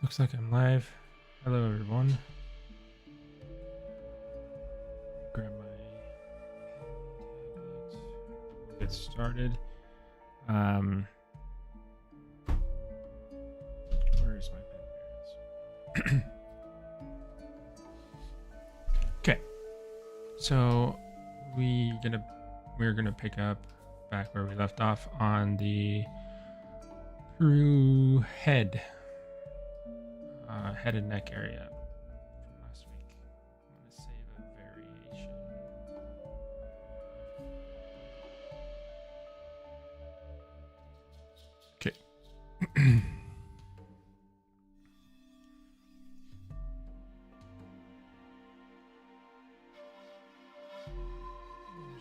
Looks like I'm live. Hello, everyone. Grab my tablet. Get started. Where is my pen? Okay, so we're gonna pick up back where we left off on the Peru head and neck area from last week. I'm gonna save a variation. Okay.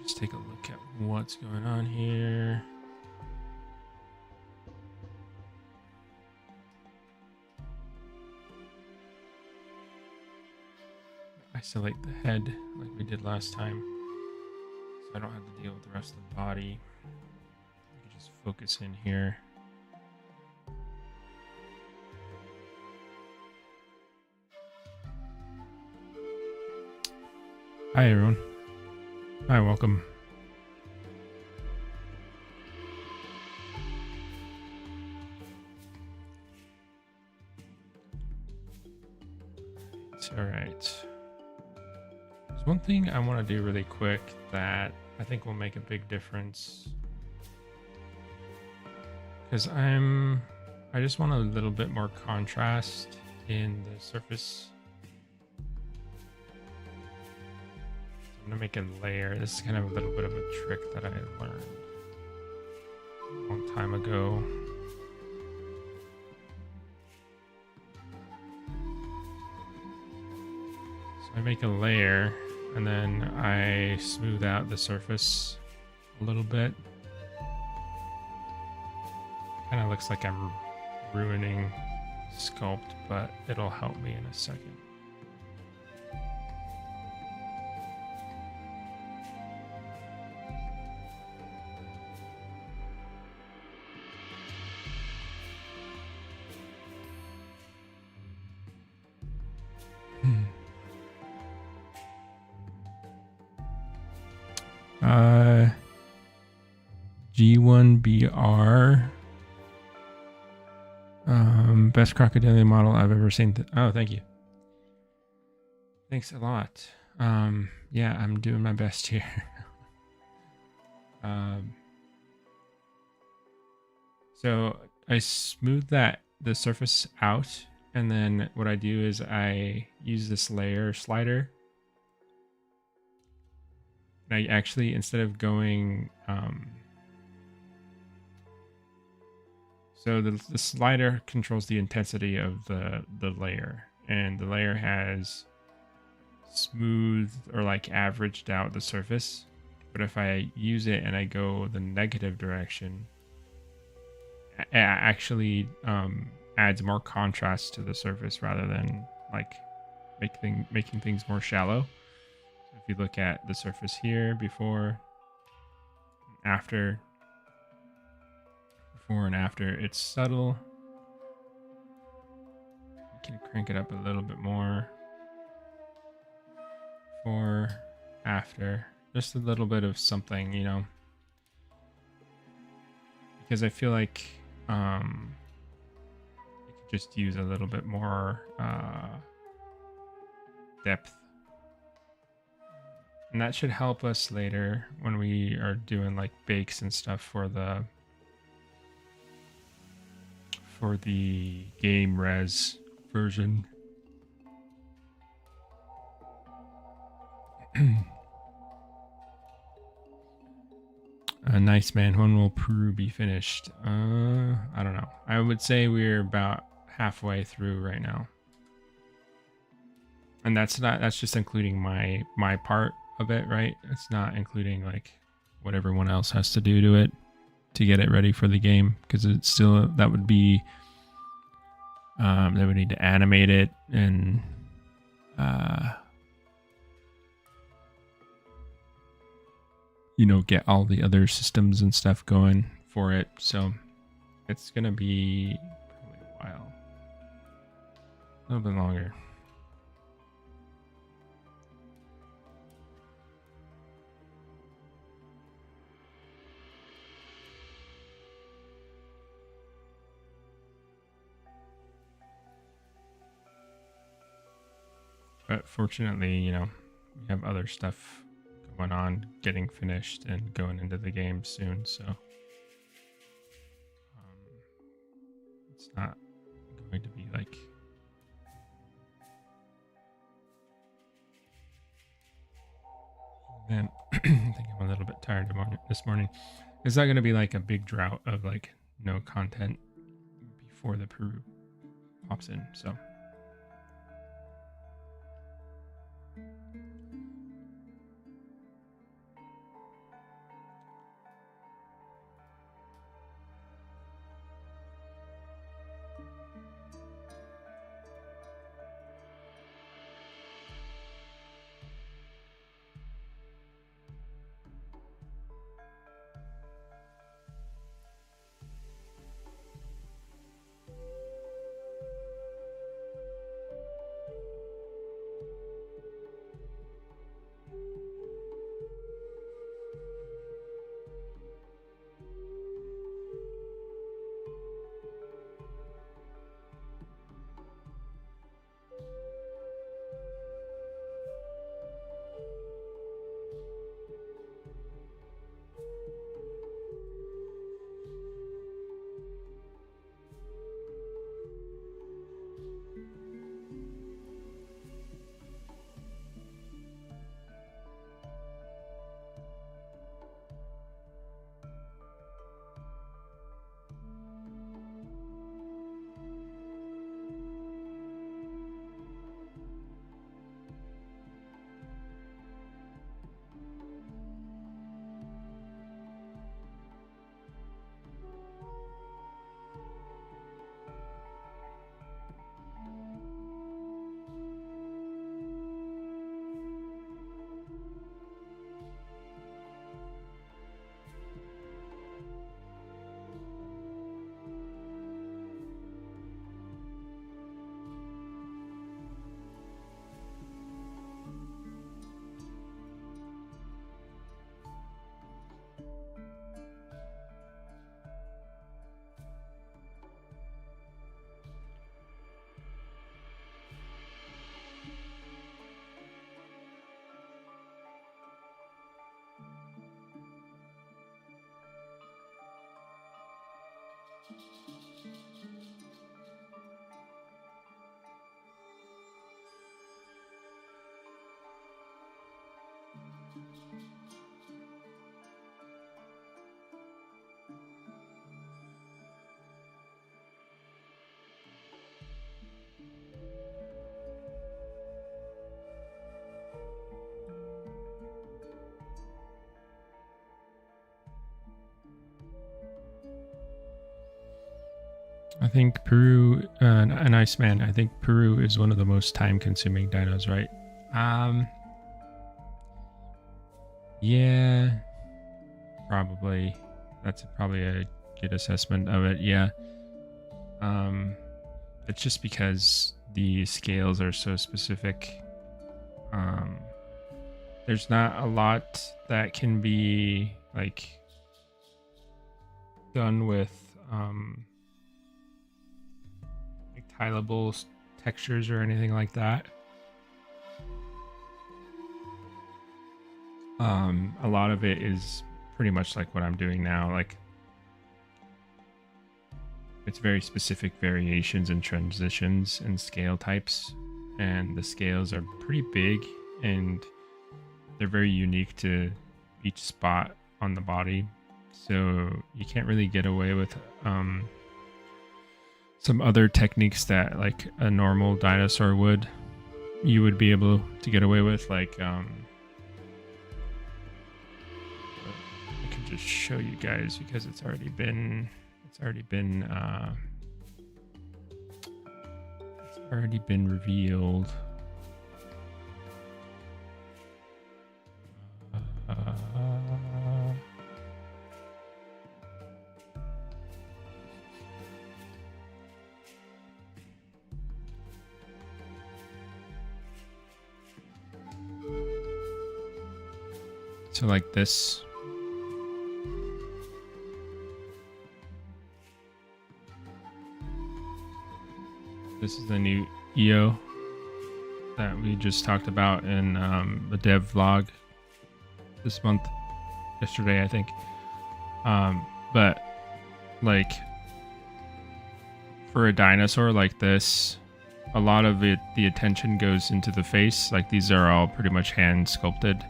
Just take a look at what's going on here. Isolate the head like we did last time, so I don't have to deal with the rest of the body. I can just focus in here. Hi everyone. Hi, welcome. All right. There's one thing I want to do really quick that I think will make a big difference, because I just want a little bit more contrast in the surface. I'm gonna make a layer. This is kind of a little bit of a trick that I learned a long time ago. So I make a layer and then I smooth out the surface a little bit. Kind of looks like I'm ruining sculpt, but it'll help me in a second. G1BR. Best crocodile model I've ever seen. Oh, thank you. Thanks a lot. Yeah, I'm doing my best here. So I smooth the surface out, and then what I do is I use this layer slider. I actually, instead of going, so the slider controls the intensity of the layer, and the layer has smooth or like averaged out the surface. But if I use it and I go the negative direction, it actually adds more contrast to the surface rather than like making things more shallow. So if you look at the surface here, before and after, it's subtle. You can crank it up a little bit more. Before, after, just a little bit of something, you know, because I feel like you could just use a little bit more depth, and that should help us later when we are doing like bakes and stuff for the game res version. Nice, man. When will Peru be finished? I don't know. I would say we're about halfway through right now, and that's just including my part of it, right? It's not including like what everyone else has to do to it to get it ready for the game, because it's still, that would be they would need to animate it and you know, get all the other systems and stuff going for it. So it's gonna be probably a while. A little bit longer. But fortunately, you know, we have other stuff going on, getting finished and going into the game soon. So it's not going to be like man, I think I'm a little bit tired this morning. It's not going to be like a big drought of like no content before the Peru pops in. So I think Peru, an Iceman, I think Peru is one of the most time consuming dinos, right? Yeah, probably. That's probably a good assessment of it. Yeah. It's just because the scales are so specific. There's not a lot that can be like done with like tileable textures or anything like that. A lot of it is pretty much like what I'm doing now. Like it's very specific variations and transitions and scale types, and the scales are pretty big and they're very unique to each spot on the body. So you can't really get away with some other techniques that like a normal dinosaur would. You would be able to get away with like I can just show you guys because it's already been revealed. So like this. This is the new EO that we just talked about in the dev vlog this month, yesterday I think. But like for a dinosaur like this, a lot of the attention goes into the face. Like these are all pretty much hand sculpted,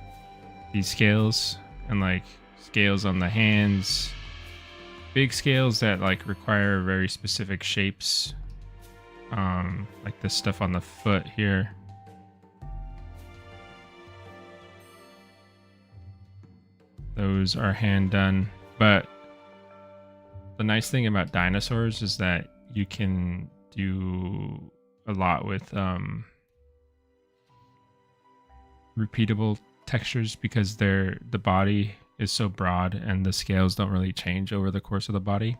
these scales, and like scales on the hands, big scales that like require very specific shapes. Like this stuff on the foot here. Those are hand done. But the nice thing about dinosaurs is that you can do a lot with repeatable textures because the body is so broad and the scales don't really change over the course of the body.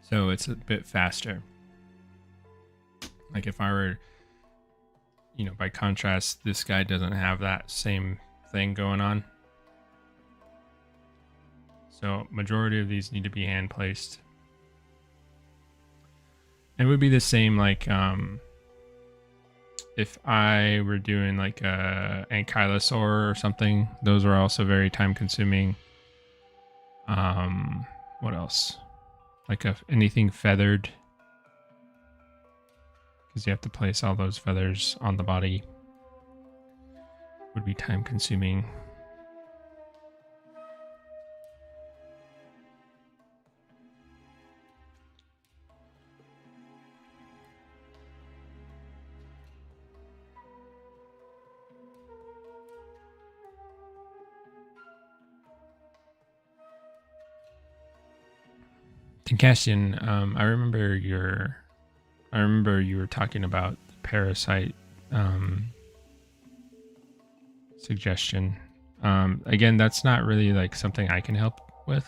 So it's a bit faster. Like if I were, by contrast, this guy doesn't have that same thing going on. So majority of these need to be hand placed. It would be the same like if I were doing like a ankylosaur or something. Those are also very time consuming. What else? Like anything feathered, because you have to place all those feathers on the body, would be time consuming. Tinkastian, I remember you were talking about the parasite suggestion. Again, that's not really like something I can help with.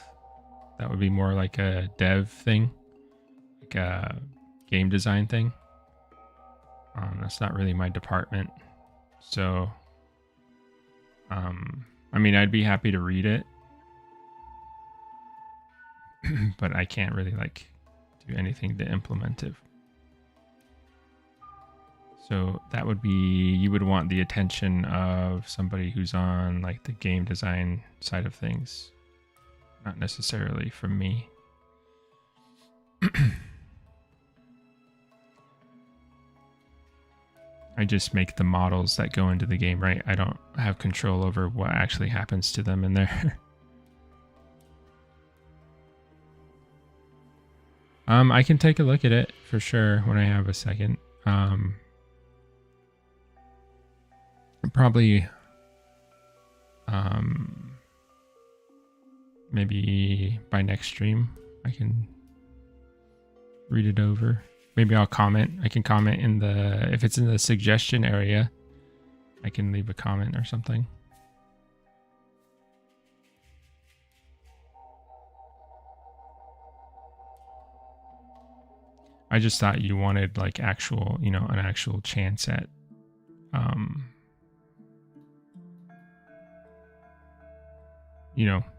That would be more like a dev thing, like a game design thing. That's not really my department. So, I mean, I'd be happy to read it, but I can't really like do anything to implement it. So that would be, you would want the attention of somebody who's on like the game design side of things, not necessarily from me. I just make the models that go into the game, right? I don't have control over what actually happens to them in there. I can take a look at it for sure when I have a second. Probably maybe by next stream I can read it over. Maybe I'll comment. I can comment in the, if it's in the suggestion area, I can leave a comment or something. I just thought you wanted like actual, an actual chance at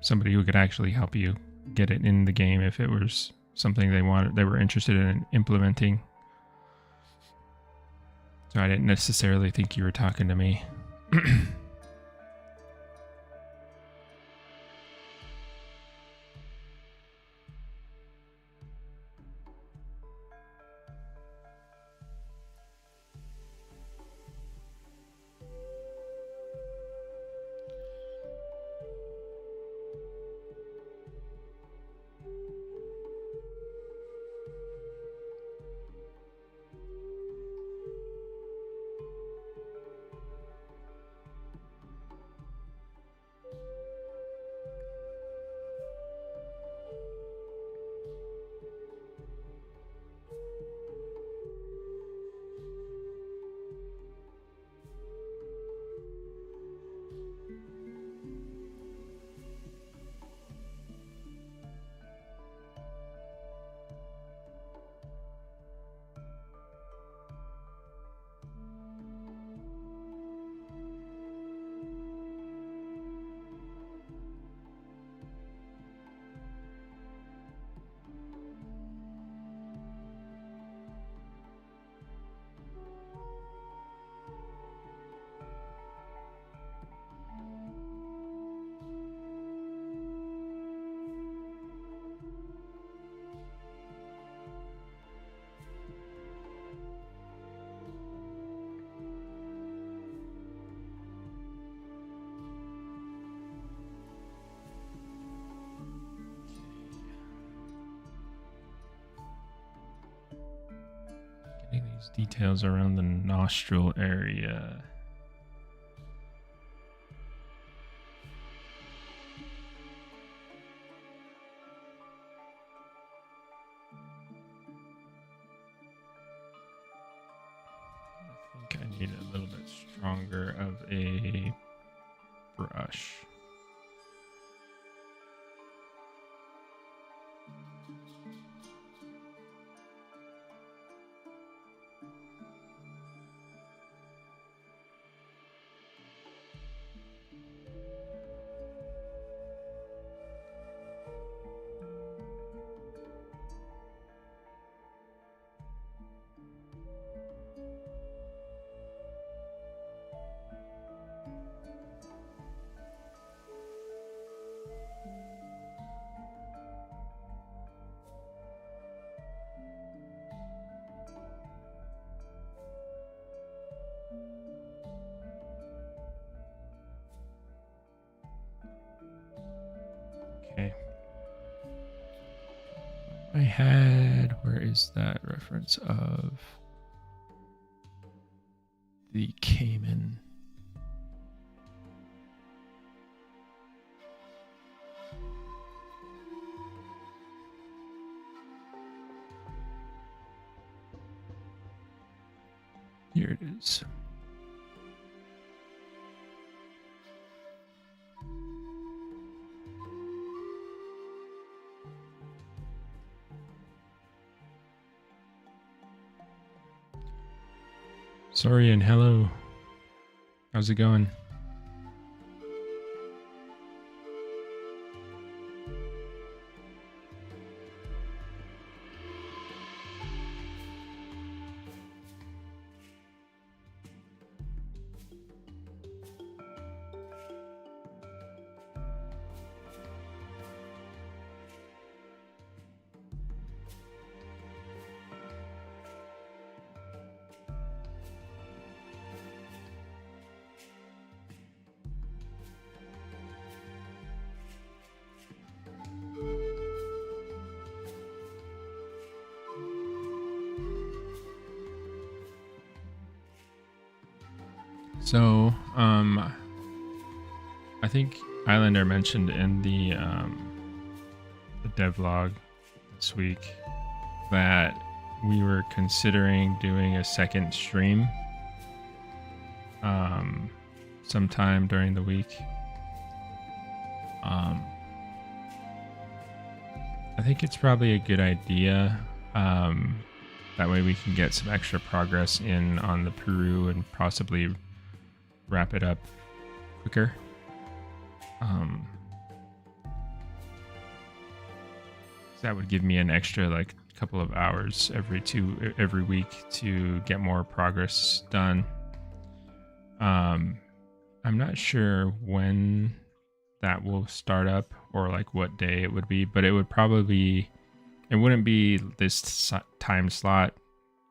somebody who could actually help you get it in the game if it was something they were interested in implementing. So I didn't necessarily think you were talking to me. Details around the nostril area. I think I need a little bit stronger of a brush. Okay. I had, where is that reference of the caiman? Here it is. Sorry and hello. How's it going? So, I think Islander mentioned in the devlog this week that we were considering doing a second stream sometime during the week. I think it's probably a good idea. That way we can get some extra progress in on the Peru and possibly wrap it up quicker. That would give me an extra like couple of hours every week to get more progress done. I'm not sure when that will start up or like what day it would be, but it would probably it wouldn't be this time slot.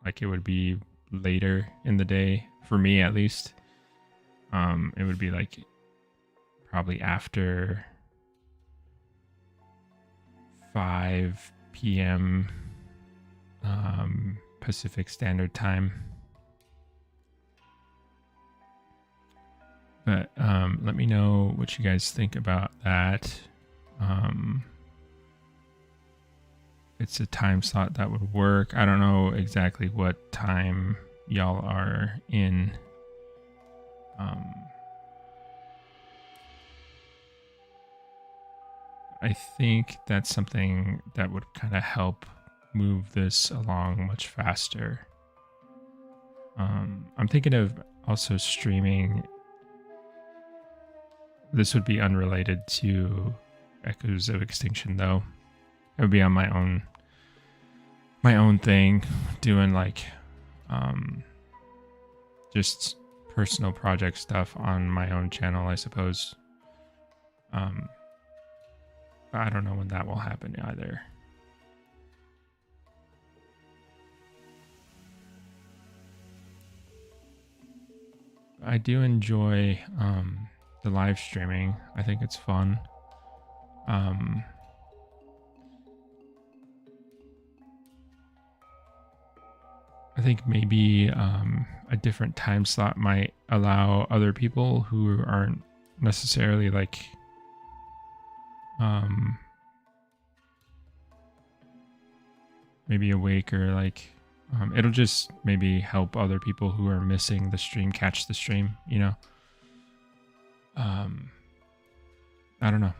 Like it would be later in the day for me at least. It would be like probably after 5 p.m. Pacific Standard Time. But let me know what you guys think about that. It's a time slot that would work. I don't know exactly what time y'all are in. I think that's something that would kind of help move this along much faster. I'm thinking of also streaming. This would be unrelated to Echoes of Extinction though. It would be on my own thing, doing like just personal project stuff on my own channel, I suppose. I don't know when that will happen either. I do enjoy the live streaming. I think it's fun. I think maybe a different time slot might allow other people who aren't necessarily like maybe awake or like it'll just maybe help other people who are missing the stream catch the stream, you know. I don't know.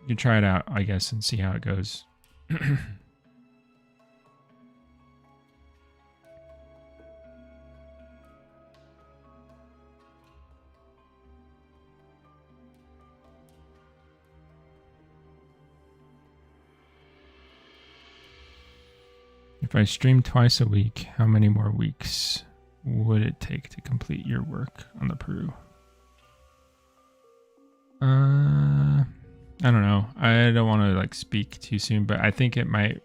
You can try it out, I guess, and see how it goes. If I stream twice a week, how many more weeks would it take to complete your work on the Peru? I don't know. I don't want to like speak too soon, but I think it might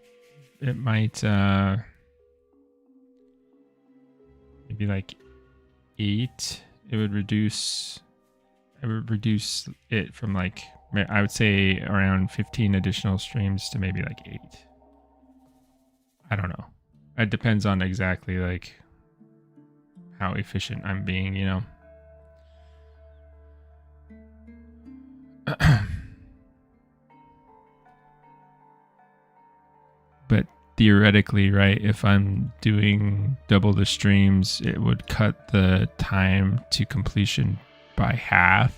maybe like 8. It would reduce it from like, I would say around 15 additional streams to maybe like 8. I don't know. It depends on exactly like how efficient I'm being, you know. But theoretically, right, if I'm doing double the streams, it would cut the time to completion by half,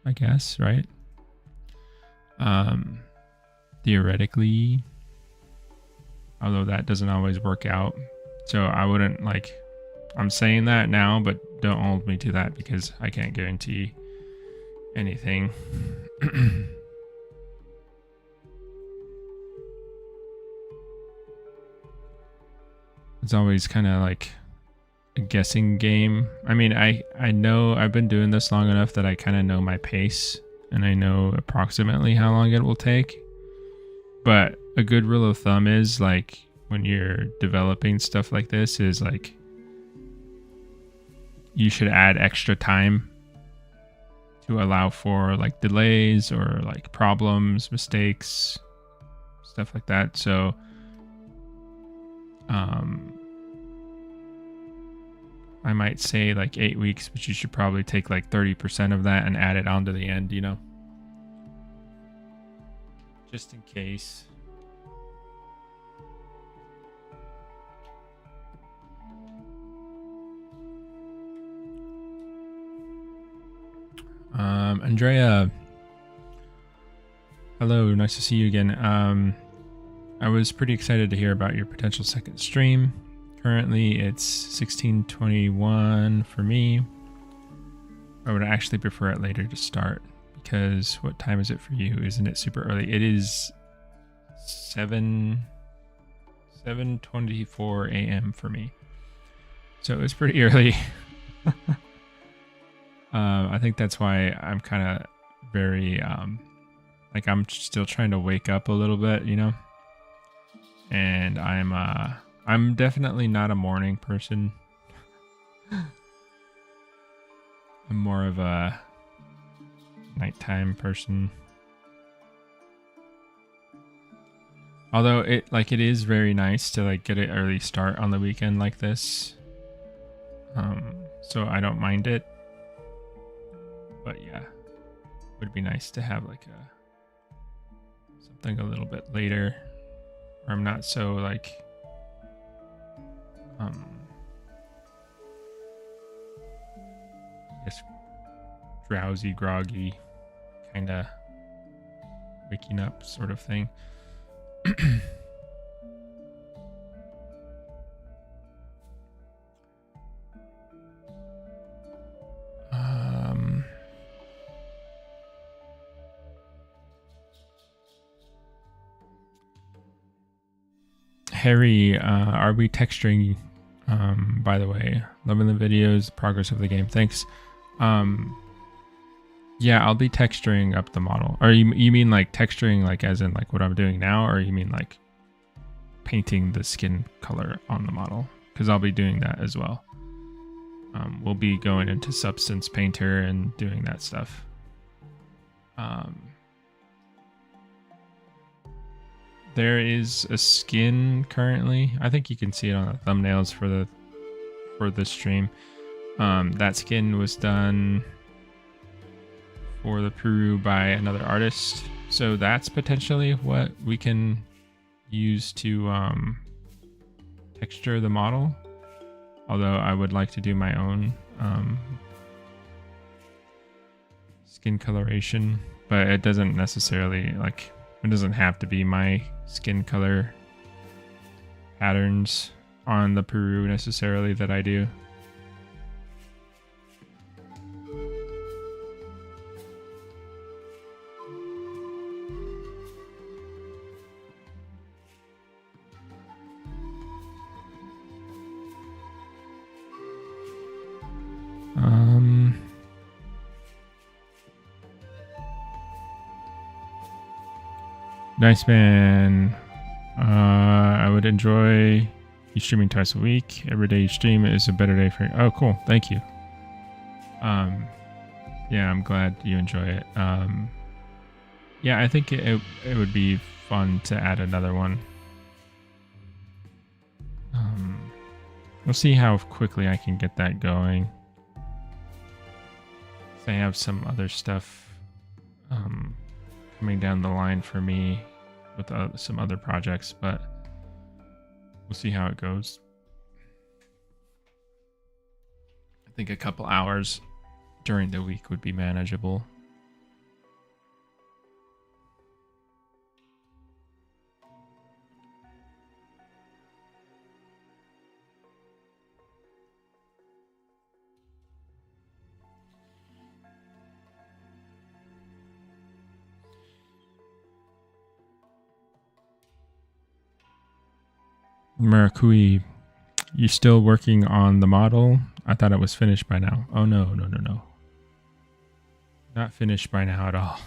I guess, right? Theoretically, although that doesn't always work out. So I wouldn't like, I'm saying that now, but don't hold me to that because I can't guarantee anything. It's always kind of like a guessing game. I mean, I know I've been doing this long enough that I kind of know my pace and I know approximately how long it will take. But a good rule of thumb is like when you're developing stuff like this is like you should add extra time to allow for like delays or like problems, mistakes, stuff like that. So I might say like 8 weeks, but you should probably take like 30% of that and add it onto the end, you know, just in case. Andrea, hello, nice to see you again. I was pretty excited to hear about your potential second stream. Currently it's 16:21 for me. I would actually prefer it later to start because what time is it for you? Isn't it super early? It is 7:24 a.m. for me. So it's pretty early. I think that's why I'm kind of very, like I'm still trying to wake up a little bit, you know? And I'm definitely not a morning person. I'm more of a nighttime person. Although it is very nice to like get an early start on the weekend like this. So I don't mind it. But yeah, it would be nice to have like something a little bit later where I'm not so like I guess drowsy, groggy, kind of waking up sort of thing. Harry, are we texturing? By the way, loving the videos, progress of the game. Thanks. Yeah, I'll be texturing up the model. Or you mean like texturing like as in like what I'm doing now, or you mean like painting the skin color on the model? Because I'll be doing that as well. We'll be going into Substance Painter and doing that stuff. There is a skin currently. I think you can see it on the thumbnails for the stream. That skin was done for the Peru by another artist. So that's potentially what we can use to texture the model. Although I would like to do my own skin coloration, but it doesn't necessarily it doesn't have to be my skin color patterns on the Peru necessarily that I do. Nice man. I would enjoy you streaming twice a week. Every day you stream is a better day for you. Oh, cool. Thank you. Yeah, I'm glad you enjoy it. Yeah, I think it would be fun to add another one. We'll see how quickly I can get that going. I have some other stuff coming down the line for me with some other projects, but we'll see how it goes. I think a couple hours during the week would be manageable. Maracui, you still working on the model? I thought it was finished by now. Oh, no. Not finished by now at all.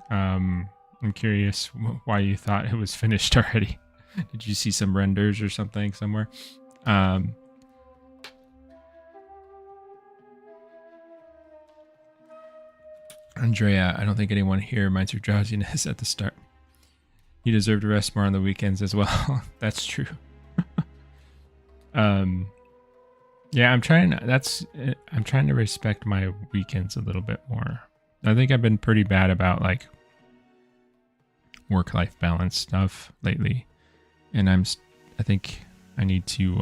I'm curious why you thought it was finished already. Did you see some renders or something somewhere? Andrea, I don't think anyone here minds your drowsiness at the start. You deserve to rest more on the weekends as well. That's true. Yeah, I'm trying to respect my weekends a little bit more. I think I've been pretty bad about like work-life balance stuff lately, and I think I need to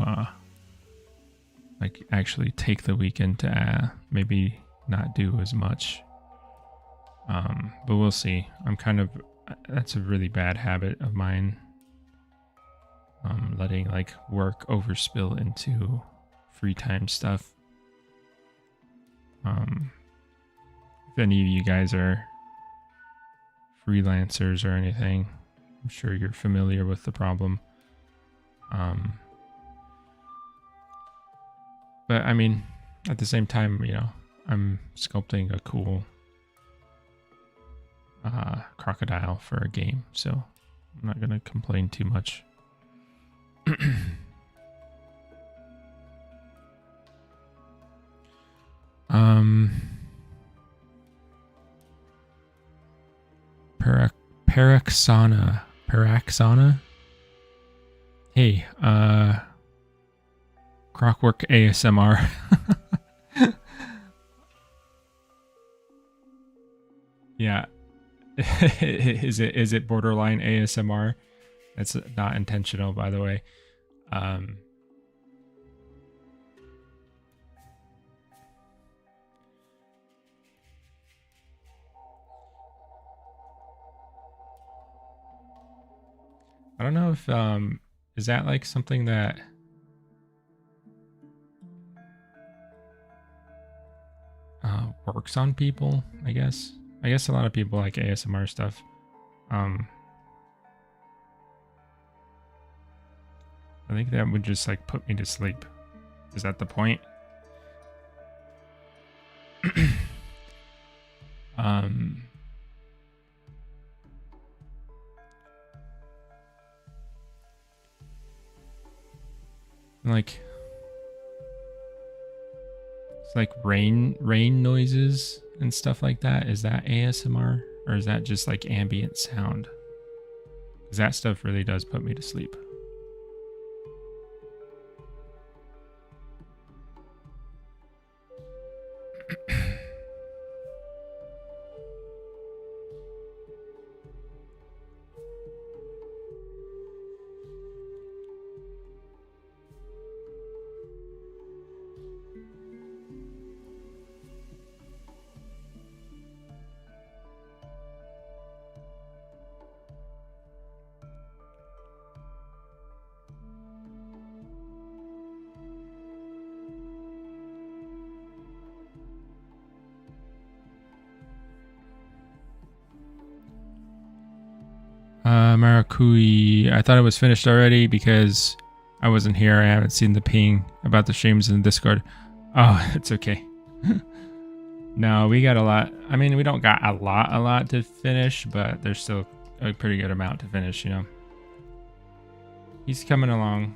like actually take the weekend to maybe not do as much. But we'll see. That's a really bad habit of mine. Letting like work overspill into free time stuff. If any of you guys are freelancers or anything, I'm sure you're familiar with the problem. But I mean, at the same time, you know, I'm sculpting a cool crocodile for a game, so I'm not gonna complain too much. Paraxana. Hey, Crockwork ASMR. Yeah. Is it borderline ASMR? That's not intentional, by the way. I don't know if is that like something that works on people, I guess. I guess a lot of people like ASMR stuff. I think that would just like put me to sleep. Is that the point? Like It's like rain noises and stuff like that. Is that ASMR or is that just like ambient sound? Because that stuff really does put me to sleep. Marakui, I thought it was finished already because I wasn't here. I haven't seen the ping about the streams in the Discord. Oh, it's okay. No, we got a lot. I mean, we don't got a lot to finish, but there's still a pretty good amount to finish, you know. He's coming along.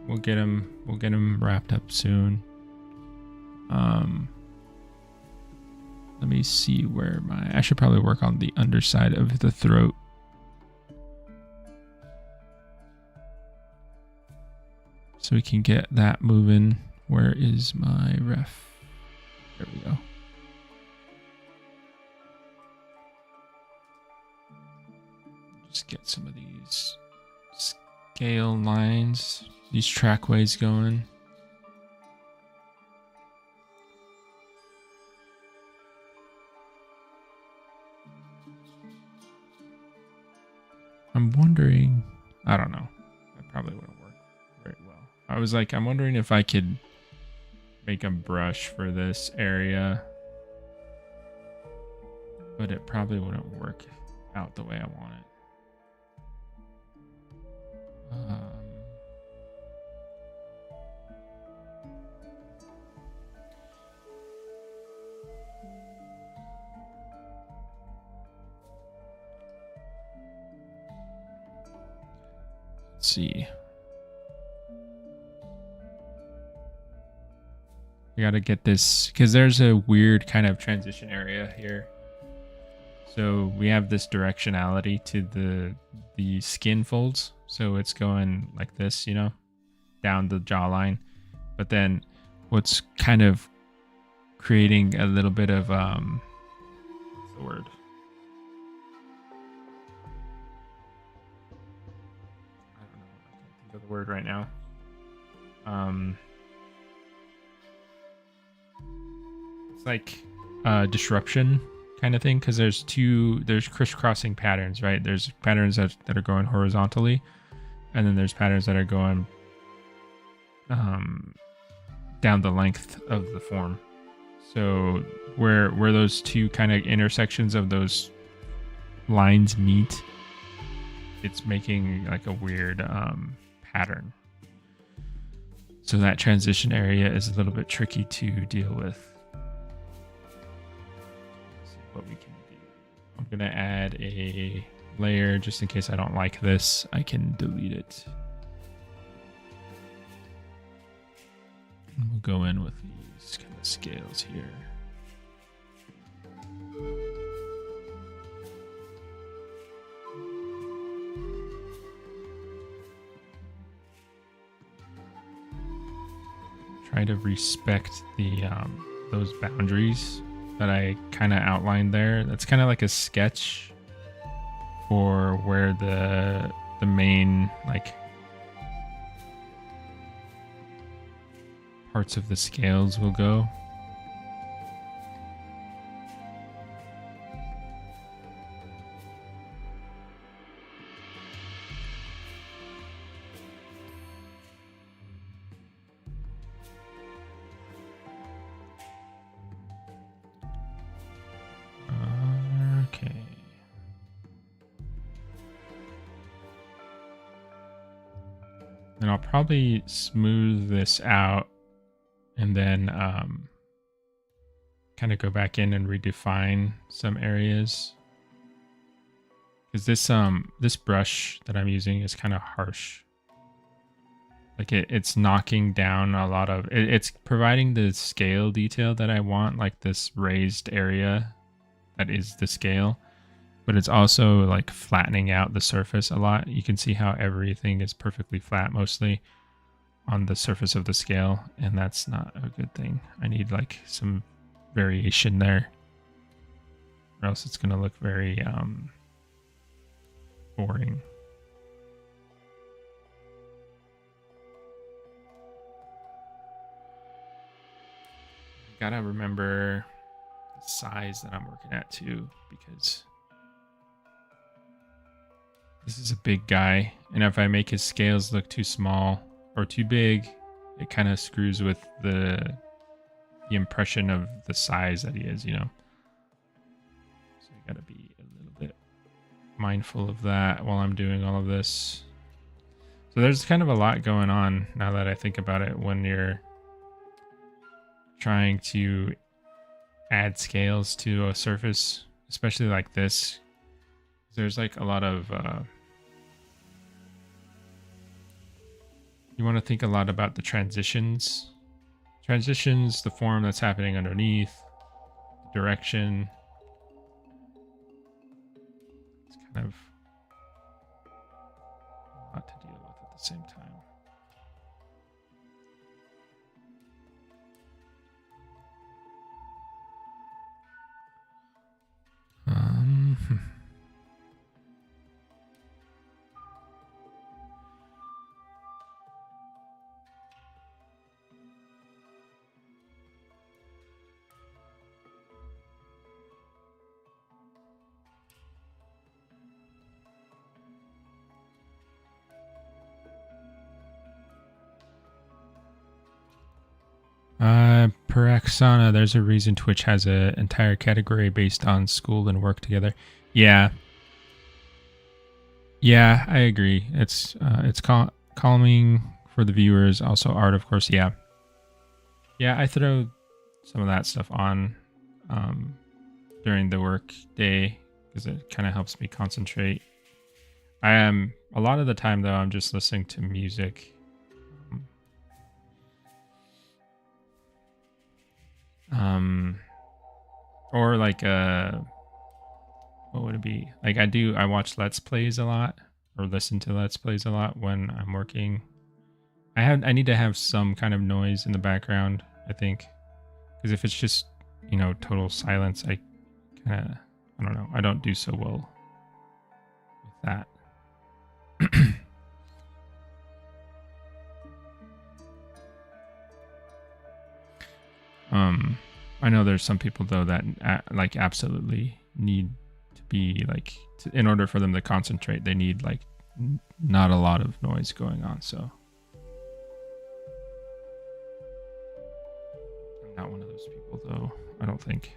We'll get him wrapped up soon. Let me see where I should probably work on the underside of the throat. So we can get that moving. Where is my ref? There we go. Just get some of these scale lines, these trackways going. I'm wondering, I don't know. That probably wouldn't work very well. I'm wondering if I could make a brush for this area, but it probably wouldn't work out the way I want it. Let's see. We got to get this because there's a weird kind of transition area here. So we have this directionality to the skin folds. So it's going like this, you know, down the jawline. But then what's kind of creating a little bit of, what's the word? I don't know. I can't think of the word right now. It's like disruption kind of thing, because there's crisscrossing patterns, right? There's patterns that are going horizontally, and then there's patterns that are going down the length of the form. So where those two kind of intersections of those lines meet, it's making like a weird pattern. So that transition area is a little bit tricky to deal with. Let's see what we can do. I'm gonna add a layer just in case I don't like this. I can delete it. And we'll go in with these kind of scales here. Try to respect the those boundaries that I kind of outlined there. That's kind of like a sketch for where the main like parts of the scales will go. And I'll probably smooth this out and then kind of go back in and redefine some areas. Because this brush that I'm using is kind of harsh. Like it's knocking down a lot of it's providing the scale detail that I want, like this raised area that is the scale, but it's also like flattening out the surface a lot. You can see how everything is perfectly flat mostly on the surface of the scale, and that's not a good thing. I need like some variation there, or else it's going to look very boring. Gotta remember the size that I'm working at too, because this is a big guy, and if I make his scales look too small or too big, it kind of screws with the impression of the size that he is, you know. So you gotta be a little bit mindful of that while I'm doing all of this. So there's kind of a lot going on now that I think about it when you're trying to add scales to a surface, especially like this. There's like a lot of you want to think a lot about the transitions, the form that's happening underneath, direction. It's kind of a lot to deal with at the same time. Purussaurus, there's a reason Twitch has an entire category based on school and work together. Yeah. Yeah, I agree. It's calming for the viewers. Also art, of course. Yeah. Yeah, I throw some of that stuff on during the work day because it kind of helps me concentrate. I am a lot of the time though, I'm just listening to music. Or like what would it be? Like I watch Let's Plays a lot or listen to Let's Plays a lot when I'm working. I need to have some kind of noise in the background, I think. Because if it's just, you know, total silence, I don't know. I don't do so well with that. I know there's some people though that like absolutely need to be like in order for them to concentrate, they need like not a lot of noise going on. So I'm not one of those people though, I don't think.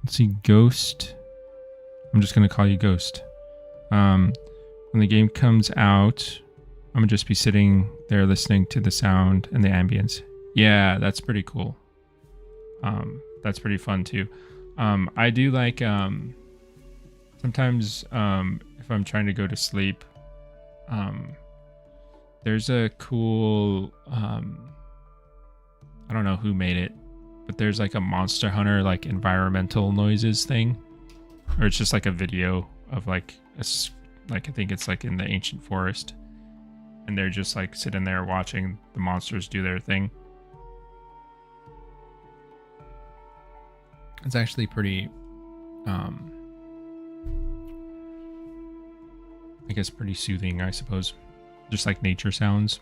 Let's see, Ghost. I'm just gonna call you Ghost. When the game comes out, I'm gonna just be sitting there listening to the sound and the ambience. Yeah, that's pretty cool. That's pretty fun too. I do like sometimes if I'm trying to go to sleep, there's a cool I don't know who made it, but there's like a Monster Hunter like environmental noises thing, or it's just like a video of like I think it's like in the ancient forest, and they're just like sitting there watching the monsters do their thing. It's actually pretty I guess pretty soothing, I suppose. Just like nature sounds.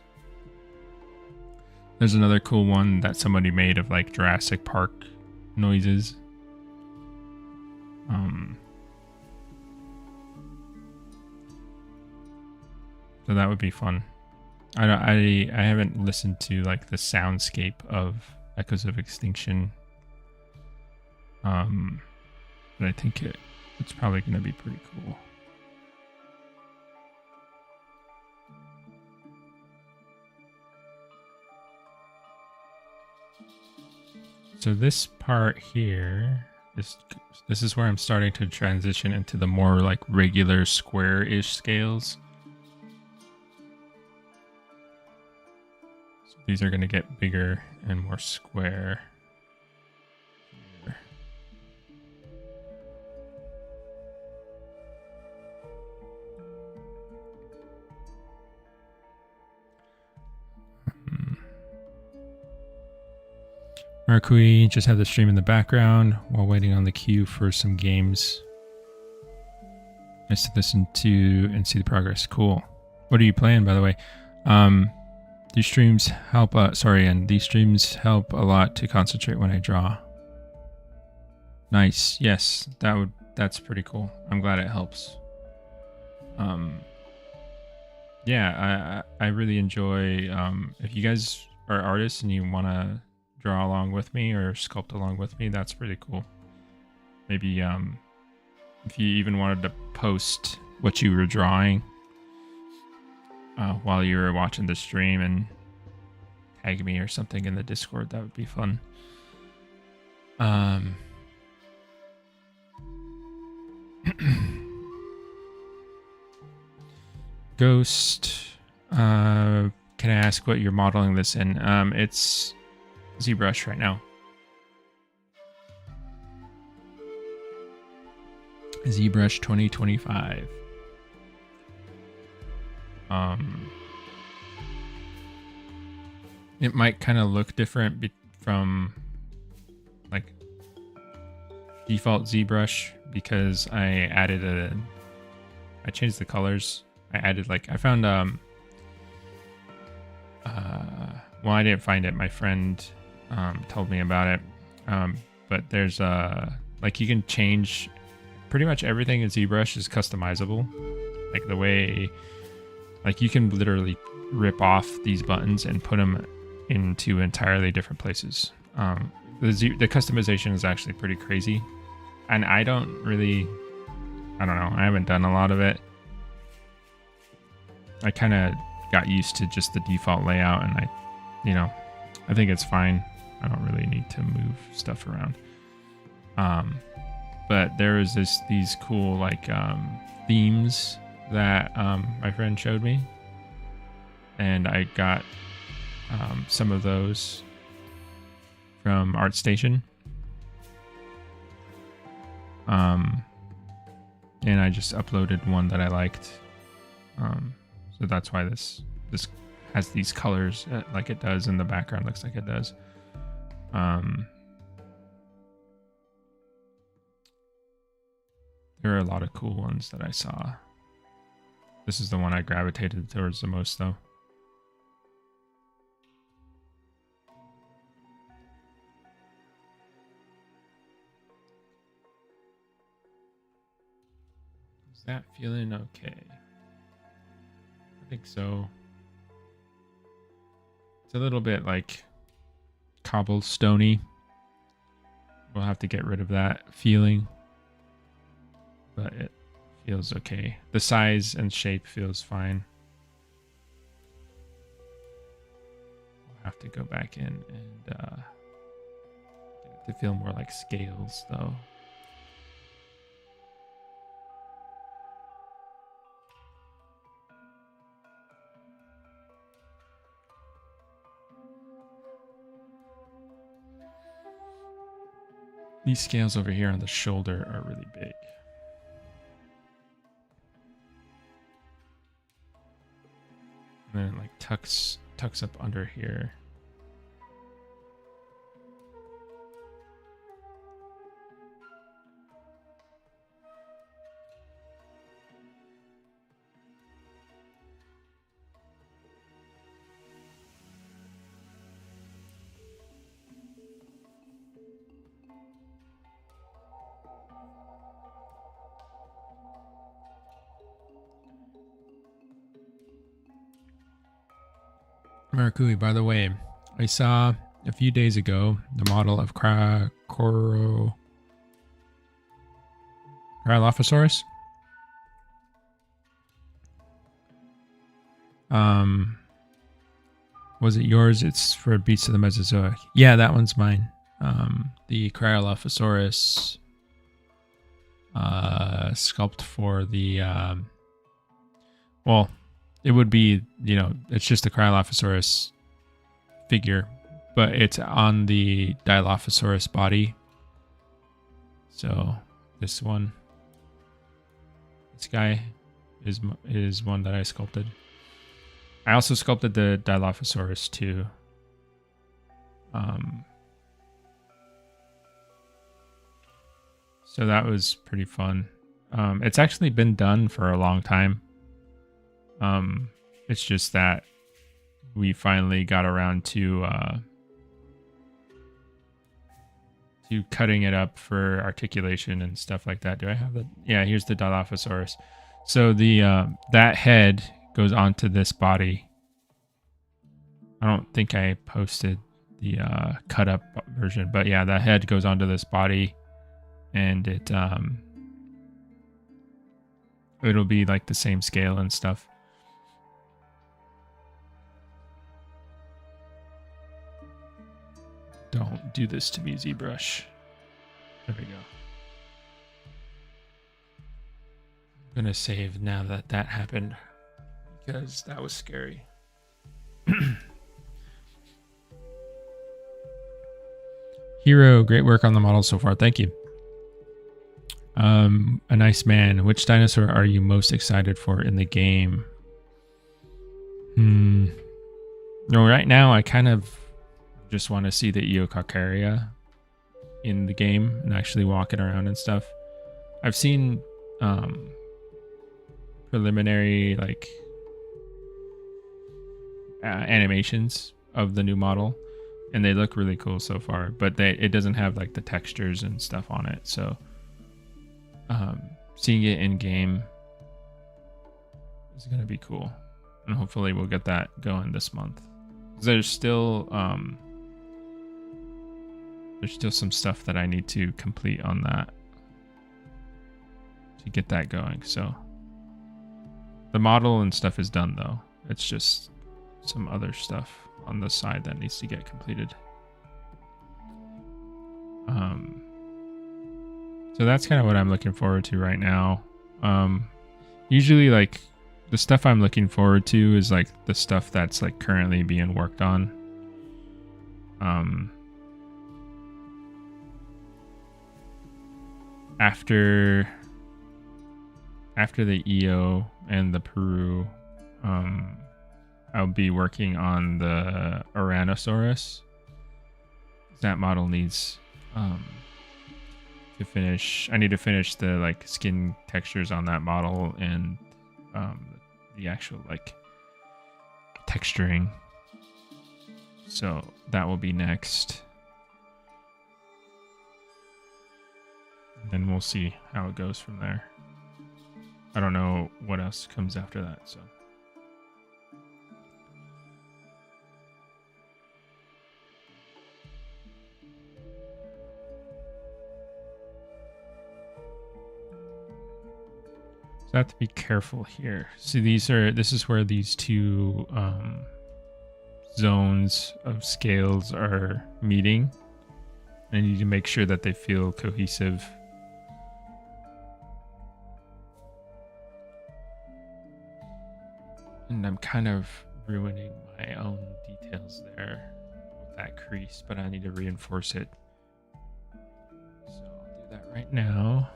There's another cool one that somebody made of like Jurassic Park noises. So that would be fun. I haven't listened to like the soundscape of Echoes of Extinction. But I think it's probably going to be pretty cool. So this part here, this is where I'm starting to transition into the more like regular square-ish scales. So these are going to get bigger and more square. Here. Marquis, just have the stream in the background while waiting on the queue for some games. Nice to listen to and see the progress. Cool. What are you playing, by the way? These streams help. And these streams help a lot to concentrate when I draw. Nice. Yes, that's pretty cool. I'm glad it helps. Yeah, I really enjoy. If you guys are artists and you want to draw along with me or sculpt along with me, that's pretty cool. Maybe if you even wanted to post what you were drawing while you were watching the stream and tag me or something in the Discord, that would be fun. Ghost, can I ask what you're modeling this in? It's ZBrush right now. ZBrush 2025. It might kind of look different from like default ZBrush because I changed the colors. I added I found well, I didn't find it. My friend told me about it. But there's you can change pretty much everything in ZBrush is customizable. Like the way, you can literally rip off these buttons and put them into entirely different places. The customization is actually pretty crazy, and I don't know. I haven't done a lot of it. I kind of got used to just the default layout, and I think it's fine. I don't really need to move stuff around. But there is these cool themes that my friend showed me, and I got some of those from ArtStation. And I just uploaded one that I liked. So that's why this has these colors like it does, and the background looks like it does. There are a lot of cool ones that I saw. This is the one I gravitated towards the most, though. Is that feeling okay? I think so. It's a little bit cobblestoney. We'll have to get rid of that feeling, but it feels okay. The size and shape feels fine. We'll have to go back in and get it to feel more like scales, though. These scales over here on the shoulder are really big. And then it tucks up under here. Marcui, by the way, I saw a few days ago the model of Purussaurus. Was it yours? It's for Beasts of the Mesozoic. Yeah, that one's mine. the Cryolophosaurus sculpt for the well, it would be, you know, it's just the Cryolophosaurus figure, but it's on the Dilophosaurus body. So this one, this guy is one that I sculpted. I also sculpted the Dilophosaurus too. So that was pretty fun. It's actually been done for a long time. It's just that we finally got around to cutting it up for articulation and stuff like that. Do I have the? Yeah, here's the Dilophosaurus. So the that head goes onto this body. I don't think I posted the cut up version, but yeah, that head goes onto this body, and it'll be like the same scale and stuff. Don't do this to me, ZBrush. There we go. I'm gonna save now that that happened, because that was scary. Hero, great work on the model so far. Thank you. A nice man. Which dinosaur are you most excited for in the game? No, right now I kind of just want to see the Eocarcharia in the game and actually walking around and stuff. I've seen preliminary like animations of the new model, and they look really cool so far, but it doesn't have like the textures and stuff on it, so seeing it in game is gonna be cool, and hopefully we'll get that going this month. There's still some stuff that I need to complete on that to get that going. So the model and stuff is done though. It's just some other stuff on the side that needs to get completed. So that's kind of what I'm looking forward to right now. Usually like the stuff I'm looking forward to is like the stuff that's like currently being worked on. After the EO and the Peru, I'll be working on the Oranosaurus. That model needs to finish. I need to finish the like skin textures on that model and the actual like texturing. So that will be next. And then we'll see how it goes from there. I don't know what else comes after that, so. So I have to be careful here. See, this is where these two zones of scales are meeting. I need to make sure that they feel cohesive. And I'm kind of ruining my own details there with that crease, but I need to reinforce it. So I'll do that right now.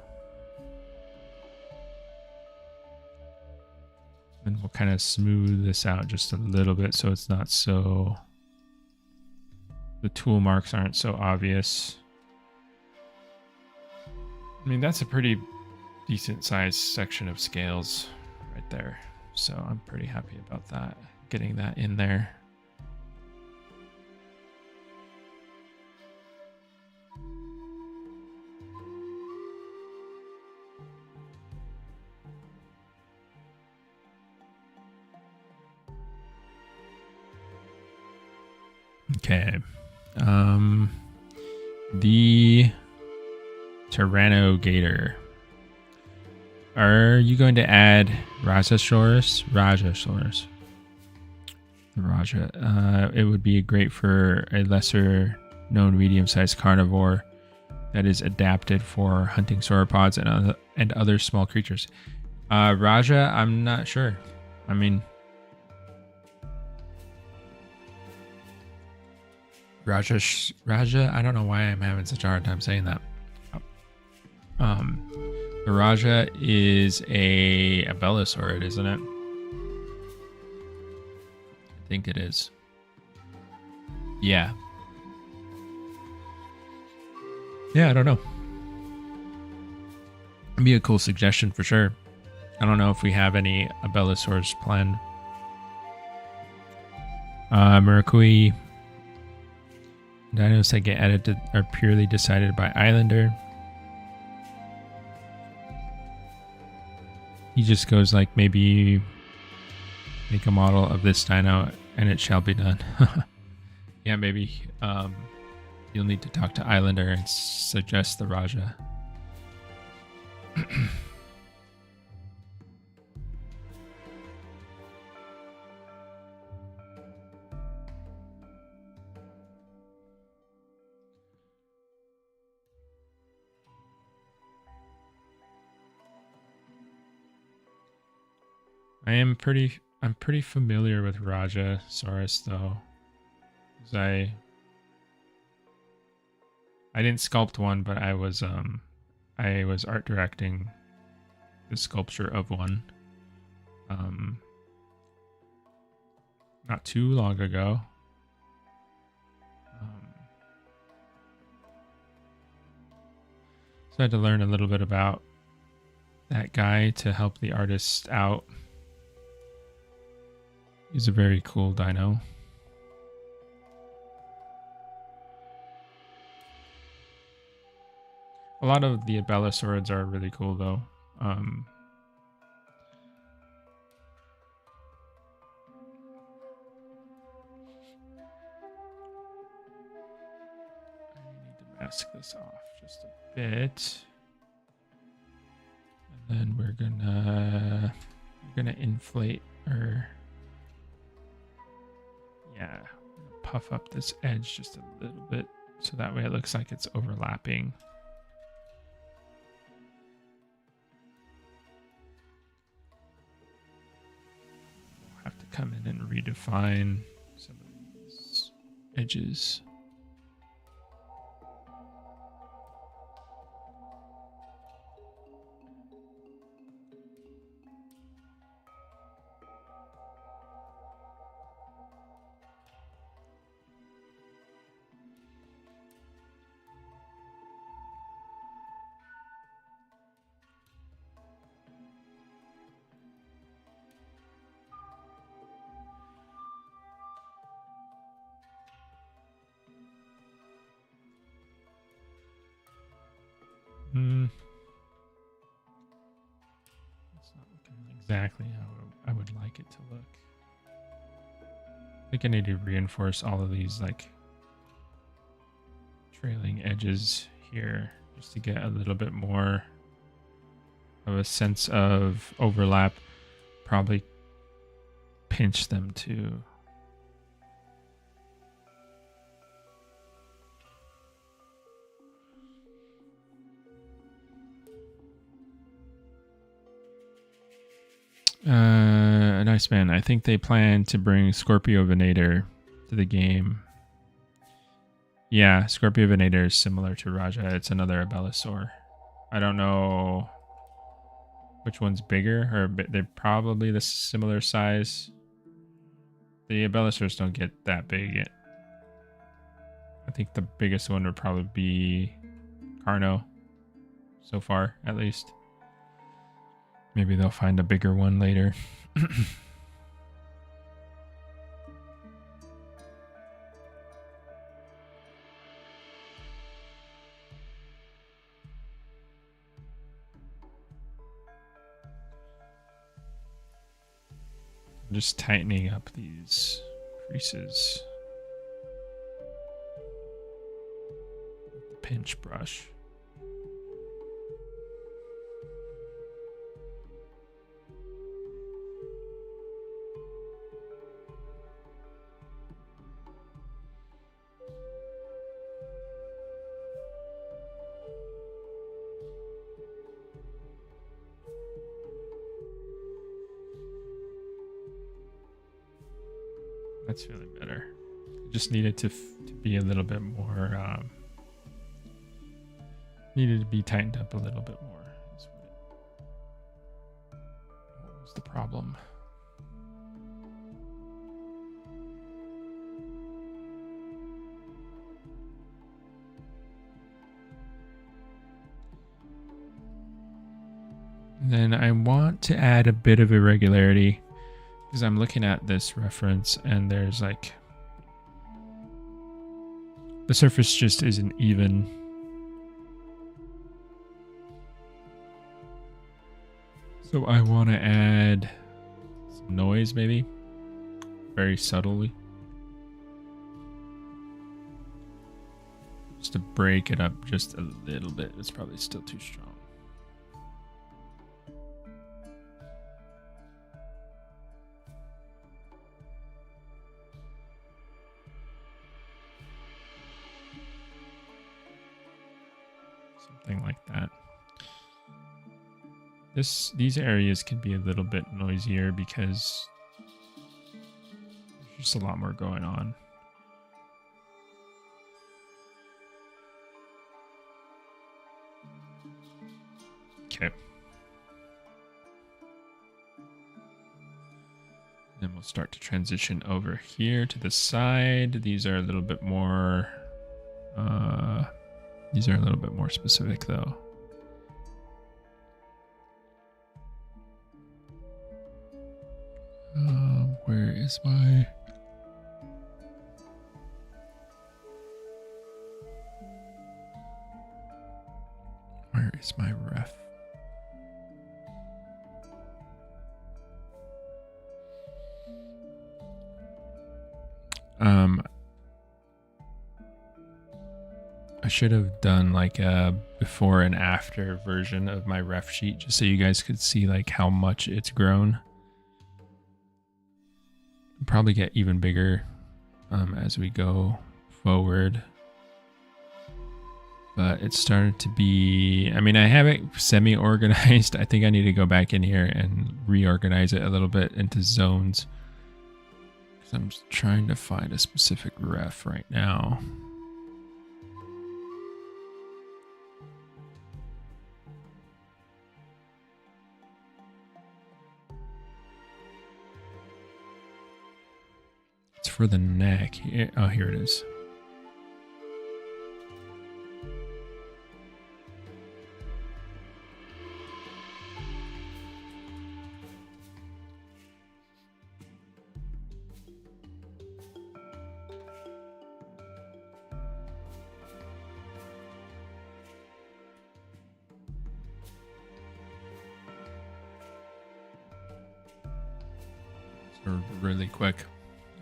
And we'll kind of smooth this out just a little bit so it's not so... the tool marks aren't so obvious. I mean, that's a pretty decent sized section of scales right there. So I'm pretty happy about that, getting that in there. Okay. The Tyrannogator. Are you going to add Rajasaurus? The Raja. It would be great for a lesser known medium-sized carnivore that is adapted for hunting sauropods and other small creatures. Raja, I'm not sure. I mean, Raja, I don't know why I'm having such a hard time saying that. The Raja is a Belisaurid, isn't it? I think it is. Yeah. Yeah, I don't know. It'd be a cool suggestion for sure. I don't know if we have any Belisaurid's planned. Murakui. Dinos that get added are purely decided by Islander. He just goes like, maybe make a model of this dino and it shall be done. Yeah, maybe you'll need to talk to Islander and suggest the Raja. I'm pretty familiar with Rajasaurus though. I didn't sculpt one, but I was art directing the sculpture of one not too long ago. So I had to learn a little bit about that guy to help the artist out. He's a very cool dino. A lot of the Belisaurid's are really cool though. I need to mask this off just a bit. And then we're gonna inflate or yeah, puff up this edge just a little bit so that way it looks like it's overlapping. We'll have to come in and redefine some of these edges. It's not looking exactly how I would like it to look. I think I need to reinforce all of these like trailing edges here just to get a little bit more of a sense of overlap. Probably pinch them too. Nice man. I think they plan to bring Scorpio Venator to the game. Yeah, Scorpio Venator is similar to Raja. It's another Belisaurid. I don't know which one's bigger, or they're probably the similar size. The Belisauris don't get that big yet. I think the biggest one would probably be Carno, so far at least. Maybe they'll find a bigger one later. I'm just tightening up these creases with the pinch brush. That's feeling better. Just needed to be a little bit more, needed to be tightened up a little bit more. What was the problem? Then I want to add a bit of irregularity because I'm looking at this reference and there's like the surface just isn't even. So I want to add some noise maybe, very subtly. Just to break it up just a little bit. It's probably still too strong. Something like that. These areas can be a little bit noisier because there's just a lot more going on. Okay. Then we'll start to transition over here to the side. These are a little bit more specific though. Where is my ref? I should have done like a before and after version of my ref sheet just so you guys could see like how much it's grown. Probably get even bigger as we go forward. But it started to be, I mean, I have it semi-organized. I think I need to go back in here and reorganize it a little bit into zones. Because I'm just trying to find a specific ref right now. It's for the neck. Oh, here it is. So really quick.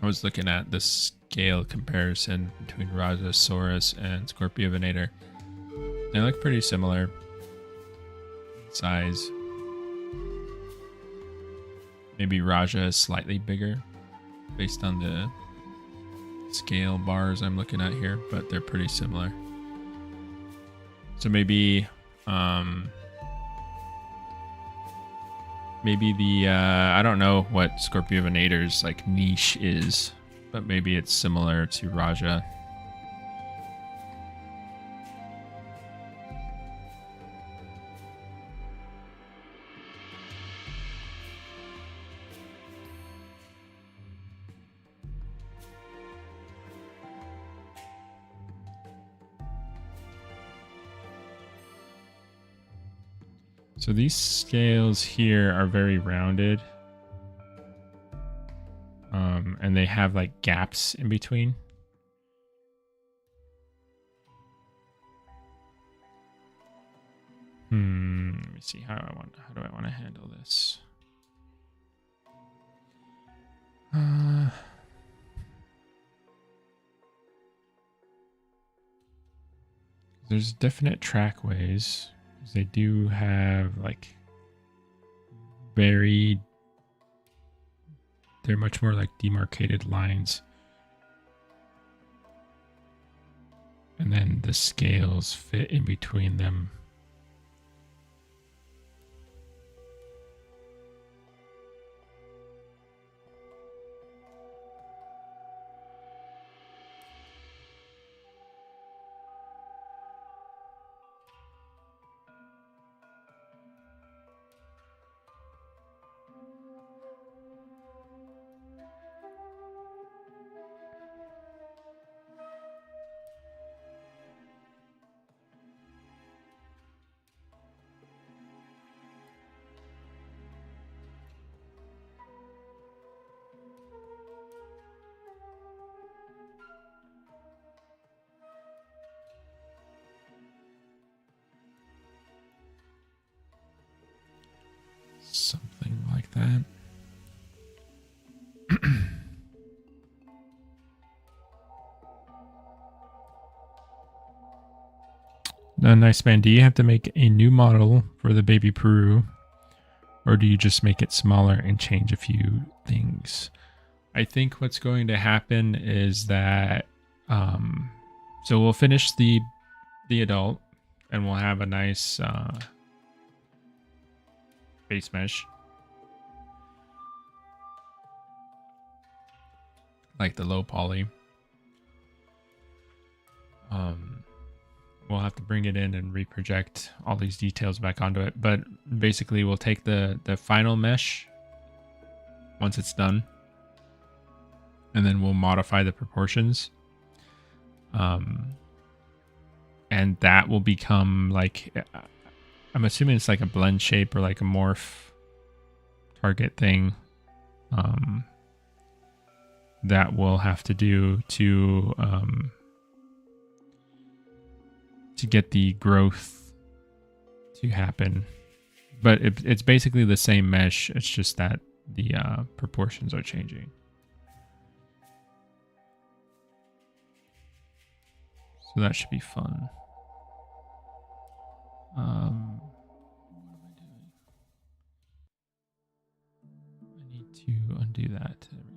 I was looking at the scale comparison between Rajasaurus and Scorpiovenator. They look pretty similar in size. Maybe Raja is slightly bigger based on the scale bars I'm looking at here, but they're pretty similar. So maybe the I don't know what Scorpiovenator's like niche is, but maybe it's similar to Raja. So these scales here are very rounded. And they have like gaps in between. Let me see how do I want to handle this? There's definite trackways. They do have like they're much more like demarcated lines. And then the scales fit in between them. Nice man. Do you have to make a new model for the baby Peru, or do you just make it smaller and change a few things? I think what's going to happen is that, so we'll finish the adult, and we'll have a nice base mesh, like the low poly. We'll have to bring it in and reproject all these details back onto it. But basically, we'll take the final mesh once it's done, and then we'll modify the proportions. And that will become like, I'm assuming it's like a blend shape or like a morph target thing. That we'll have to do to get the growth to happen. But it's basically the same mesh. It's just that the proportions are changing. So that should be fun. What am I doing? I need to undo that. There we go.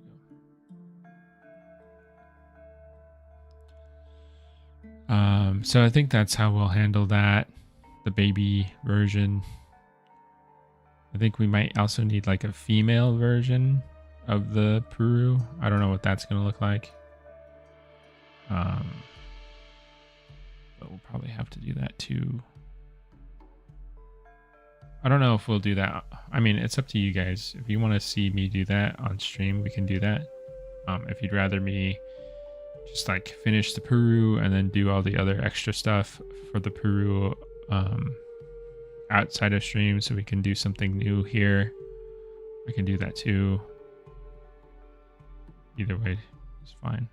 So I think that's how we'll handle that. The baby version. I think we might also need like a female version of the Peru. I don't know what that's going to look like. But we'll probably have to do that too. I don't know if we'll do that. I mean, it's up to you guys. If you want to see me do that on stream, we can do that. If you'd rather me just like finish the Peru and then do all the other extra stuff for the Peru outside of stream so we can do something new here, I can do that too. Either way is fine.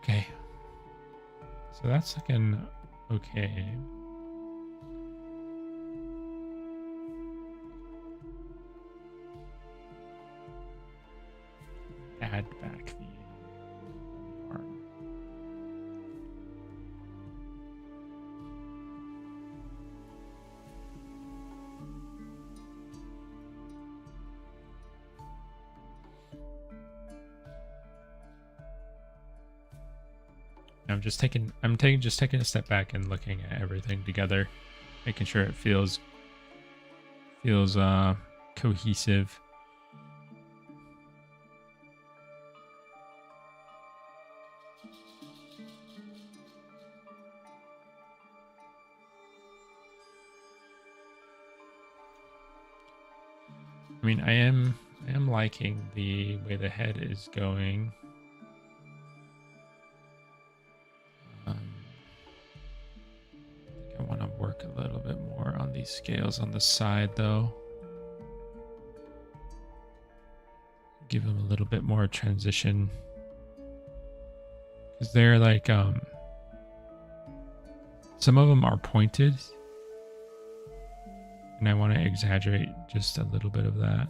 Okay, so that's looking okay. Add back the arm. I'm taking a step back and looking at everything together, making sure it feels cohesive. I mean, I am liking the way the head is going. I think I want to work a little bit more on these scales on the side, though. Give them a little bit more transition, because they're like some of them are pointed, and I want to exaggerate just a little bit of that.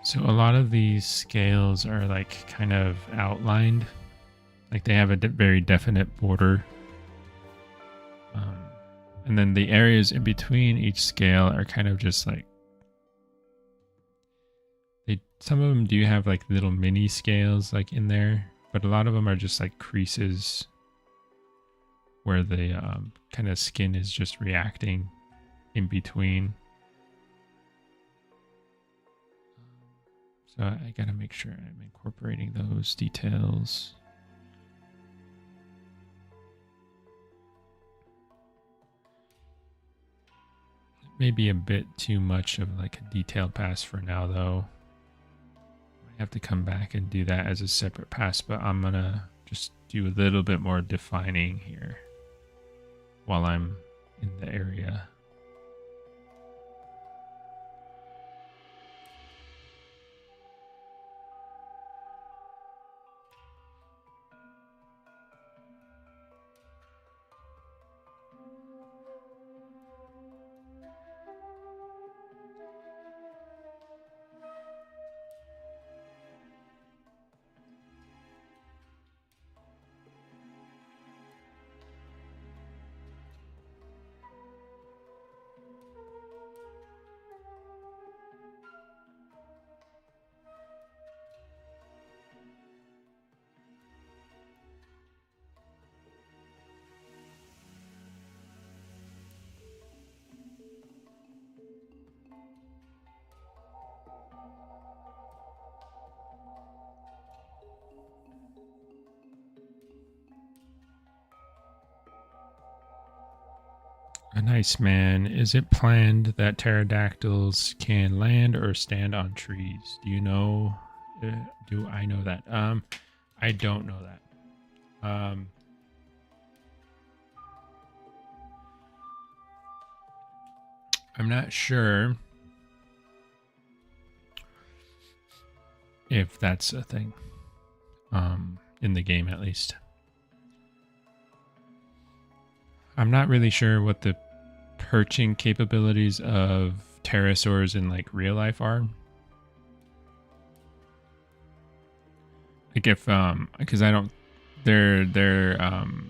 So a lot of these scales are like kind of outlined, like they have a very definite border. And then the areas in between each scale are kind of just like, some of them do have like little mini scales like in there, but a lot of them are just like creases where the kind of skin is just reacting in between. So I gotta make sure I'm incorporating those details. It may be a bit too much of like a detailed pass for now though. I have to come back and do that as a separate pass, but I'm gonna just do a little bit more defining here while I'm in the area. A nice man. Is it planned that pterodactyls can land or stand on trees? Do you know? Do I know that? I don't know that. I'm not sure if that's a thing. In the game, at least. I'm not really sure what the perching capabilities of pterosaurs in like real life are. Like if because I don't, they're I'm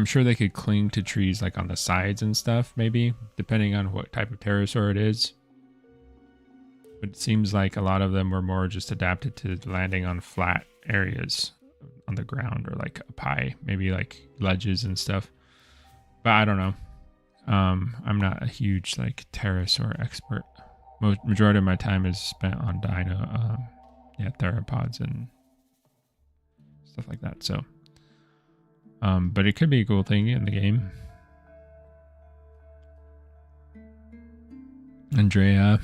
sure they could cling to trees like on the sides and stuff, maybe depending on what type of pterosaur it is. But it seems like a lot of them were more just adapted to landing on flat areas on the ground or like up high, maybe like ledges and stuff. But I don't know. I'm not a huge like pterosaur expert. Majority of my time is spent on theropods and stuff like that. So, but it could be a cool thing in the game. Andrea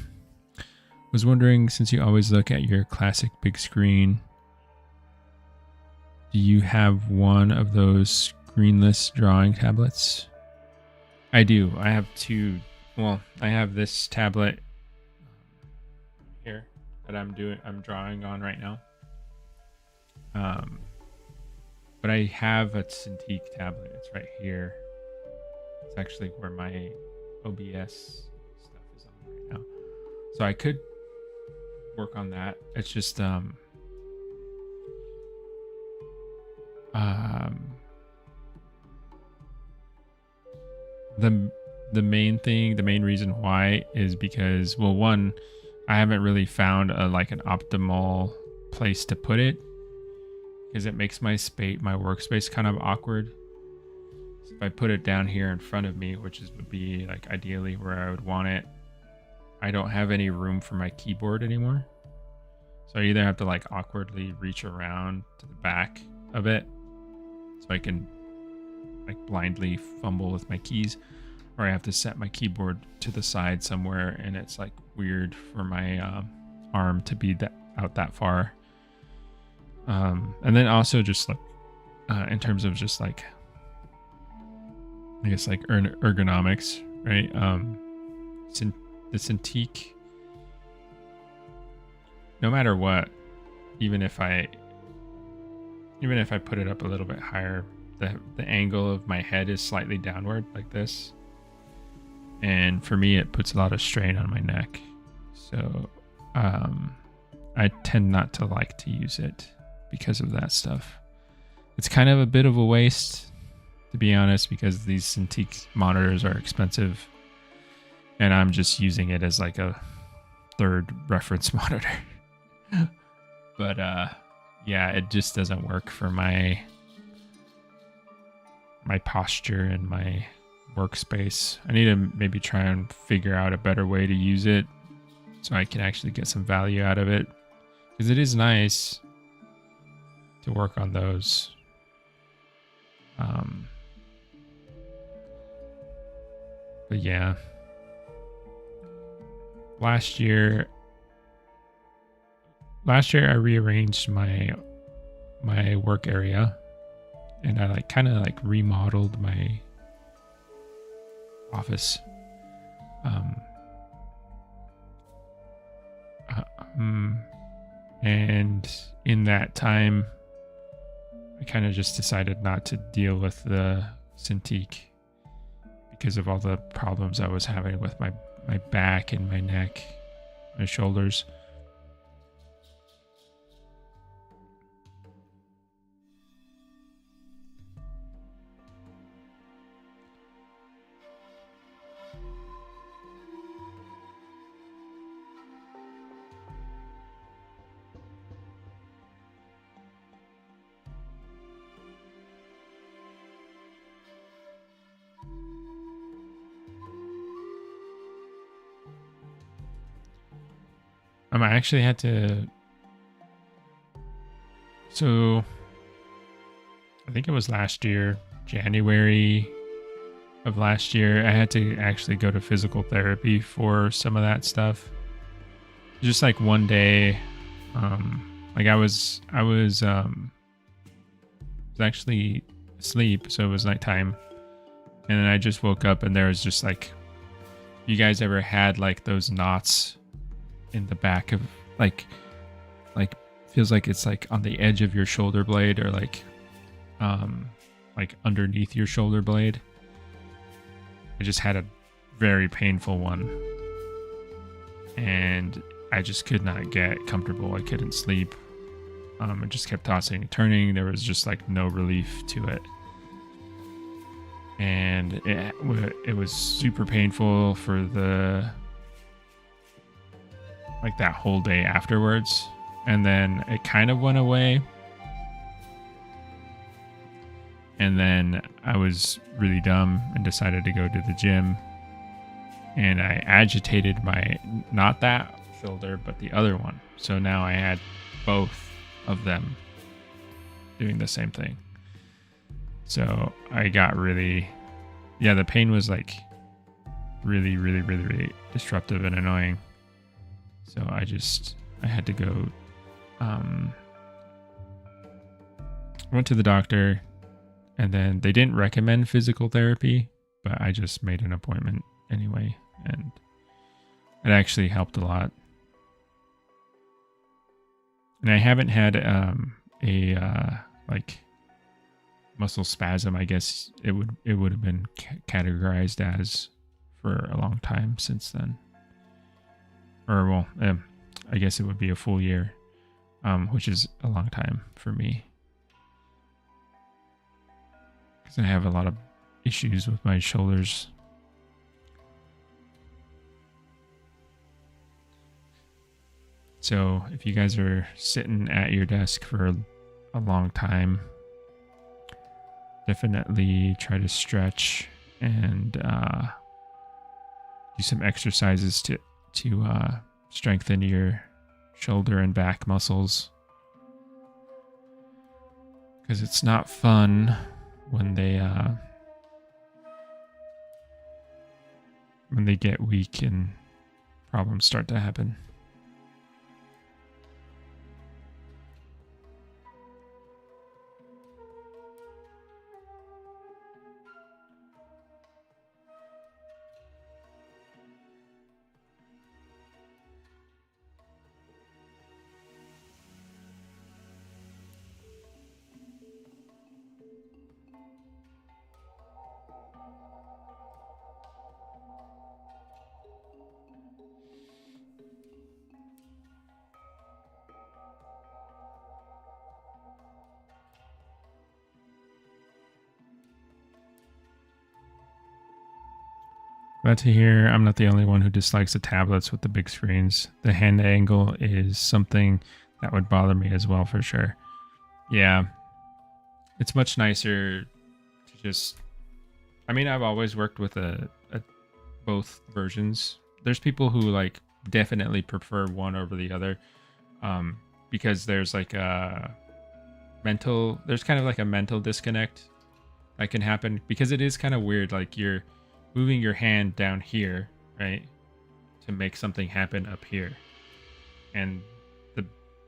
was wondering, since you always look at your classic big screen, do you have one of those screenless drawing tablets? I do. I have two. Well, I have this tablet here that I'm drawing on right now. But I have a Cintiq tablet. It's right here. It's actually where my OBS stuff is on right now. So I could work on that. It's just the main reason why is because, well, one, I haven't really found an optimal place to put it, because it makes my workspace kind of awkward. So if I put it down here in front of me, which would be like ideally where I would want it, I don't have any room for my keyboard anymore. So I either have to like awkwardly reach around to the back of it so I can like blindly fumble with my keys, or I have to set my keyboard to the side somewhere, and it's like weird for my arm to be out that far. And then also just like in terms of just like, I guess like ergonomics, right? The Cintiq, no matter what, even if I put it up a little bit higher, the angle of my head is slightly downward like this. and for me it puts a lot of strain on my neck. So I tend not to like to use it because of that stuff. It's kind of a bit of a waste, to be honest, because these Cintiq monitors are expensive and I'm just using it as like a third reference monitor. But yeah, it just doesn't work for my posture and my workspace. I need to maybe try and figure out a better way to use it so I can actually get some value out of it, because it is nice to work on those. But yeah, last year I rearranged my work area, and I kind of remodeled my office. And in that time, I kind of just decided not to deal with the Cintiq because of all the problems I was having with my back and my neck, my shoulders. I actually had to. So I think it was last year, January of last year, I had to actually go to physical therapy for some of that stuff. Just like one day, I was actually asleep, so it was nighttime, and then I just woke up and there was just like, you guys ever had like those knots in the back of like feels like it's like on the edge of your shoulder blade, or like underneath your shoulder blade? I just had a very painful one, and I just could not get comfortable. I couldn't sleep. It just kept tossing and turning. There was just like no relief to it, and it was super painful for the that whole day afterwards. And then it kind of went away, and then I was really dumb and decided to go to the gym, and I agitated not that shoulder but the other one, so now I had both of them doing the same thing. So I got really, the pain was like really, really, really, really disruptive and annoying. So I had to go, went to the doctor, and then they didn't recommend physical therapy, but I just made an appointment anyway, and it actually helped a lot. And I haven't had a muscle spasm, I guess it would have been categorized as, for a long time since then. Or well, I guess it would be a full year, which is a long time for me, because I have a lot of issues with my shoulders. So if you guys are sitting at your desk for a long time, definitely try to stretch and do some exercises to strengthen your shoulder and back muscles, because it's not fun when they get weak and problems start to happen. Glad to hear I'm not the only one who dislikes the tablets with the big screens. The hand angle is something that would bother me as well, for sure. Yeah. It's much nicer to just... I mean, I've always worked with both versions. There's people who like definitely prefer one over the other, because there's like there's kind of like a mental disconnect that can happen, because it is kind of weird. Like you're moving your hand down here, right, to make something happen up here, and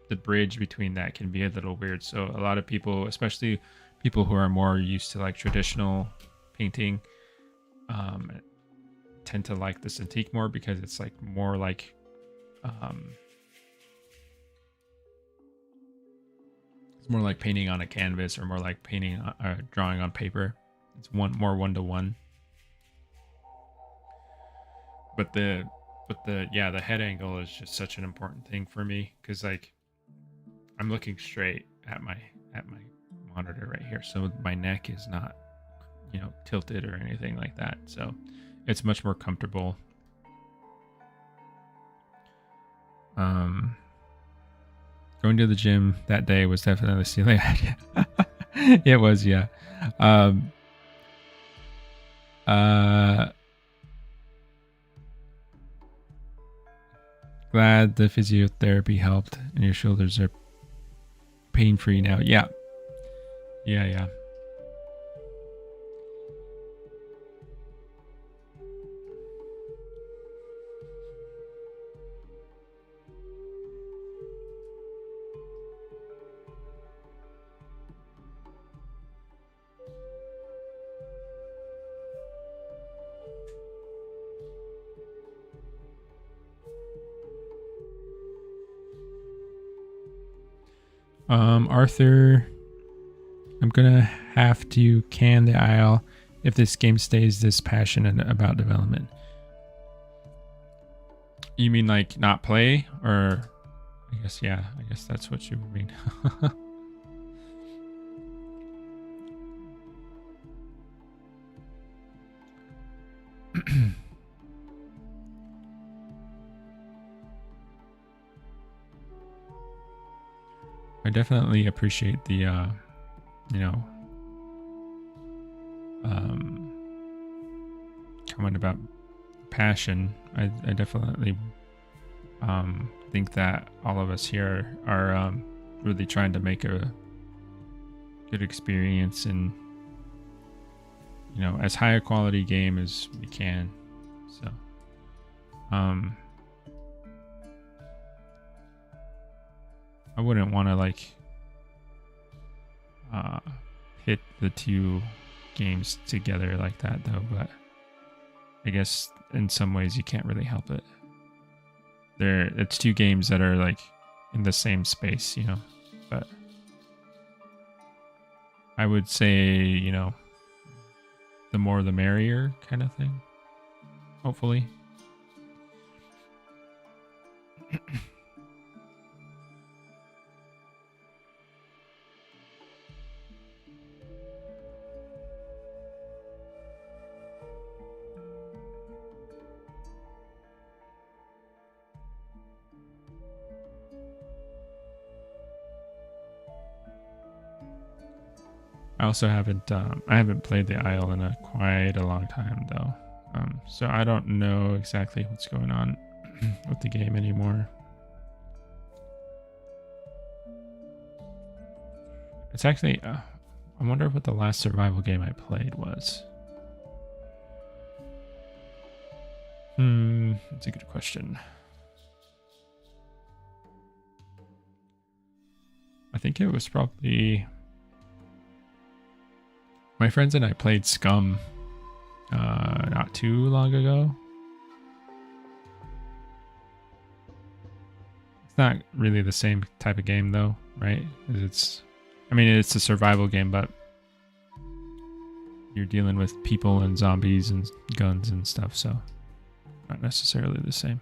the bridge between that can be a little weird. So a lot of people, especially people who are more used to like traditional painting, tend to like the Cintiq more, because it's like more like it's more like painting on a canvas, or more like painting drawing on paper. It's more one-to-one. But the head angle is just such an important thing for me, because like I'm looking straight at my monitor right here, so my neck is not, you know, tilted or anything like that, so it's much more comfortable. Going to the gym that day was definitely a silly idea. It was, yeah. Glad the physiotherapy helped and your shoulders are pain-free now. Yeah. Arthur, I'm gonna have to can the aisle if this game stays this passionate about development. You mean like not play? Or I guess, yeah, I guess that's what you mean. I definitely appreciate the, comment about passion. I definitely think that all of us here are really trying to make a good experience, and, you know, as high a quality game as we can. So, I wouldn't want to like hit the two games together like that though, but I guess in some ways you can't really help it. It's two games that are like in the same space, you know, but I would say, you know, the more the merrier kind of thing, hopefully. I also haven't played the Isle in quite a long time though, so I don't know exactly what's going on with the game anymore. It's actually, I wonder what the last survival game I played was. That's a good question. I think it was probably... My friends and I played Scum not too long ago. It's not really the same type of game though, right? It's a survival game, but you're dealing with people and zombies and guns and stuff, so not necessarily the same.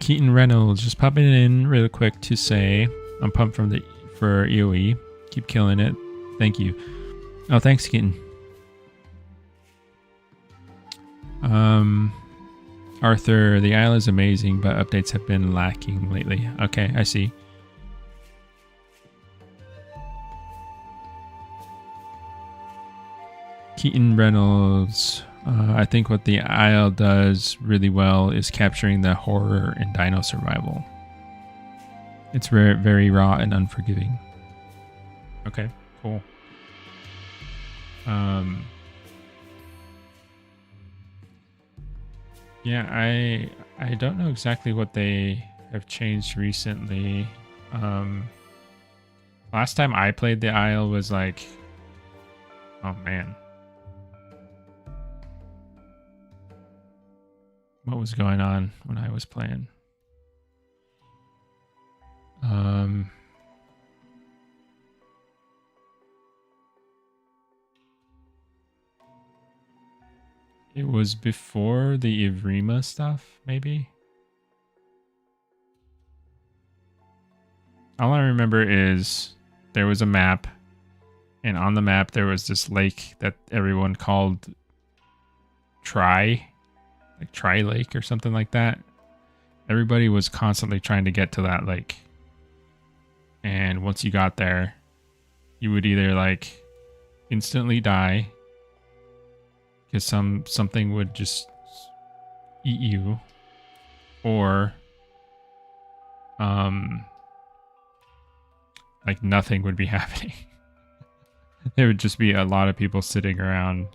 Keaton Reynolds just popping in real quick to say I'm pumped for EOE. Keep killing it. Thank you. Oh, thanks, Keaton. Arthur, the Isle is amazing, but updates have been lacking lately. Okay, I see. Keaton Reynolds. I think what the Isle does really well is capturing the horror in dino survival. It's very, very raw and unforgiving. Okay, cool. Yeah, I don't know exactly what they have changed recently. Last time I played the Isle was like, oh man. What was going on when I was playing? It was before the Evrima stuff, maybe? All I remember is there was a map, and on the map there was this lake that everyone called Tri Lake or something like that. Everybody was constantly trying to get to that lake. And once you got there, you would either like instantly die because something would just eat you, or like nothing would be happening. There would just be a lot of people sitting around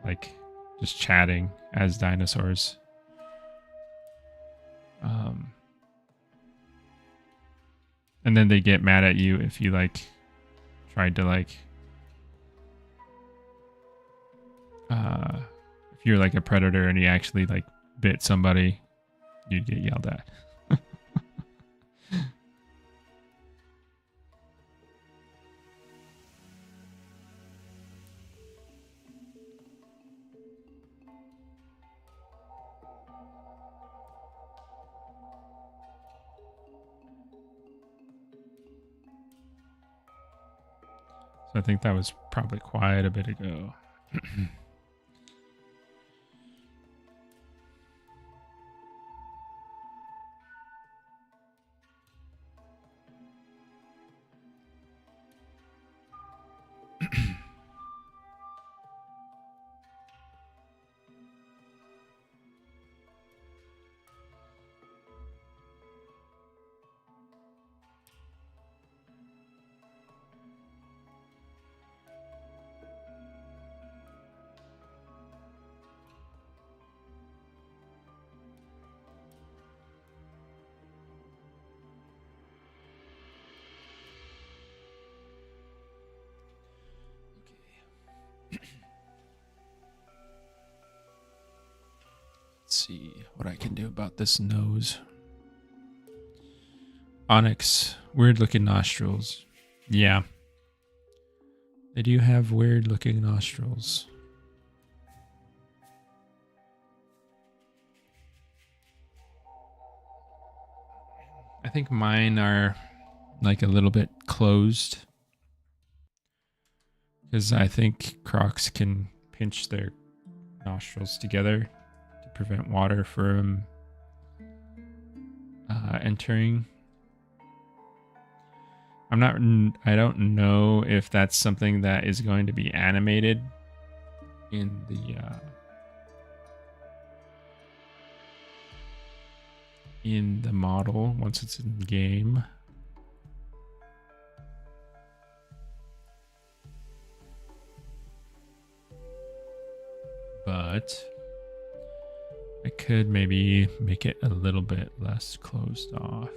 like just chatting as dinosaurs. And then they get mad at you if you like tried to like if you're like a predator and you actually like bit somebody, you'd get yelled at. So I think that was probably quite a bit ago. See what I can do about this nose. Onyx, weird looking nostrils. Yeah. They do have weird looking nostrils. I think mine are like a little bit closed, because I think crocs can pinch their nostrils together to prevent water from entering. I don't know if that's something that is going to be animated in the model once it's in game. But I could maybe make it a little bit less closed off.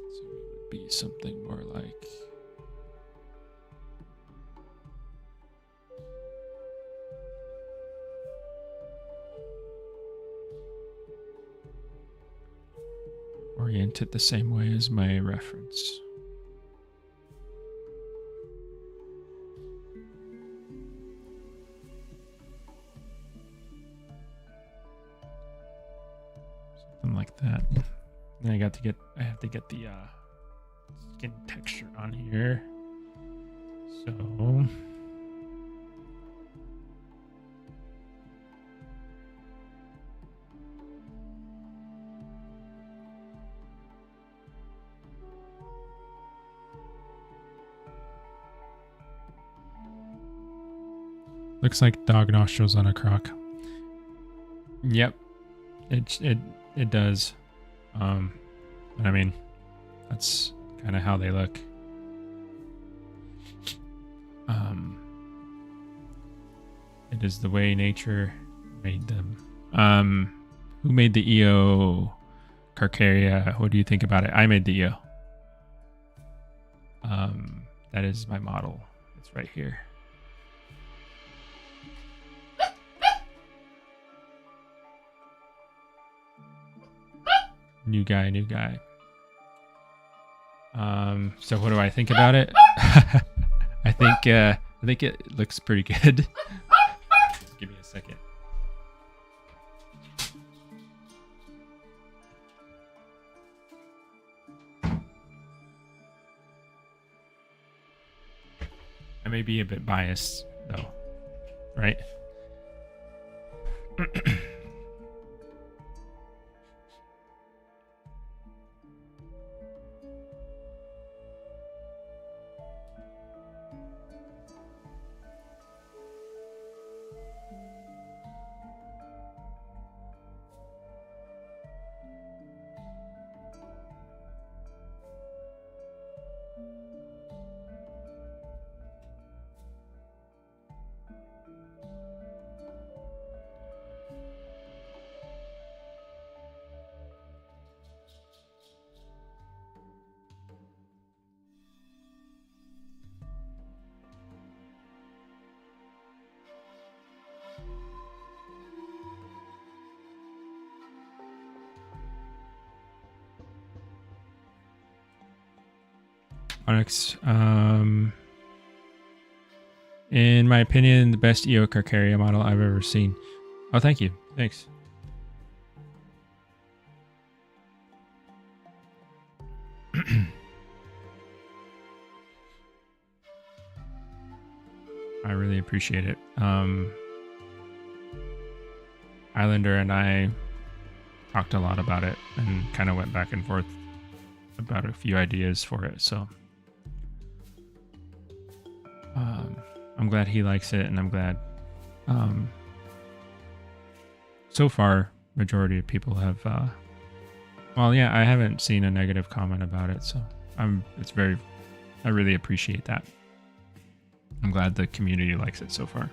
So it would be something more like oriented the same way as my reference. I have to get the skin texture on here. So looks like dog nostrils on a croc. Yep, it does. But I mean, that's kind of how they look. It is the way nature made them. Who made the EO Carcaria? What do you think about it? I made the EO. That is my model. It's right here. New guy. So what do I think about it? I think it looks pretty good. Give me a second. I may be a bit biased though, right? Onyx, in my opinion, the best EO Carcaria model I've ever seen. Oh, thank you. Thanks. I really appreciate it. Islander and I talked a lot about it and kind of went back and forth about a few ideas for it, so I'm glad he likes it, and I'm glad so far majority of people have well, yeah, I haven't seen a negative comment about it, so I really appreciate that. I'm glad the community likes it so far.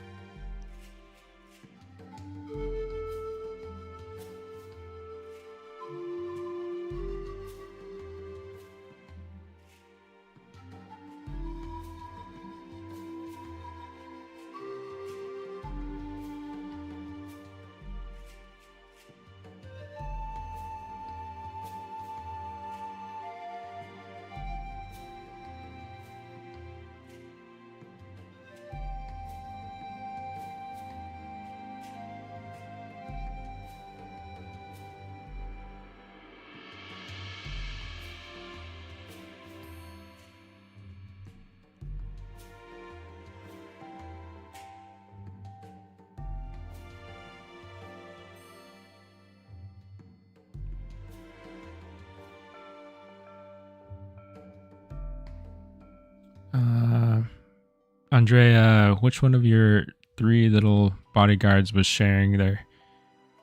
Andrea, which one of your 3 little bodyguards was sharing their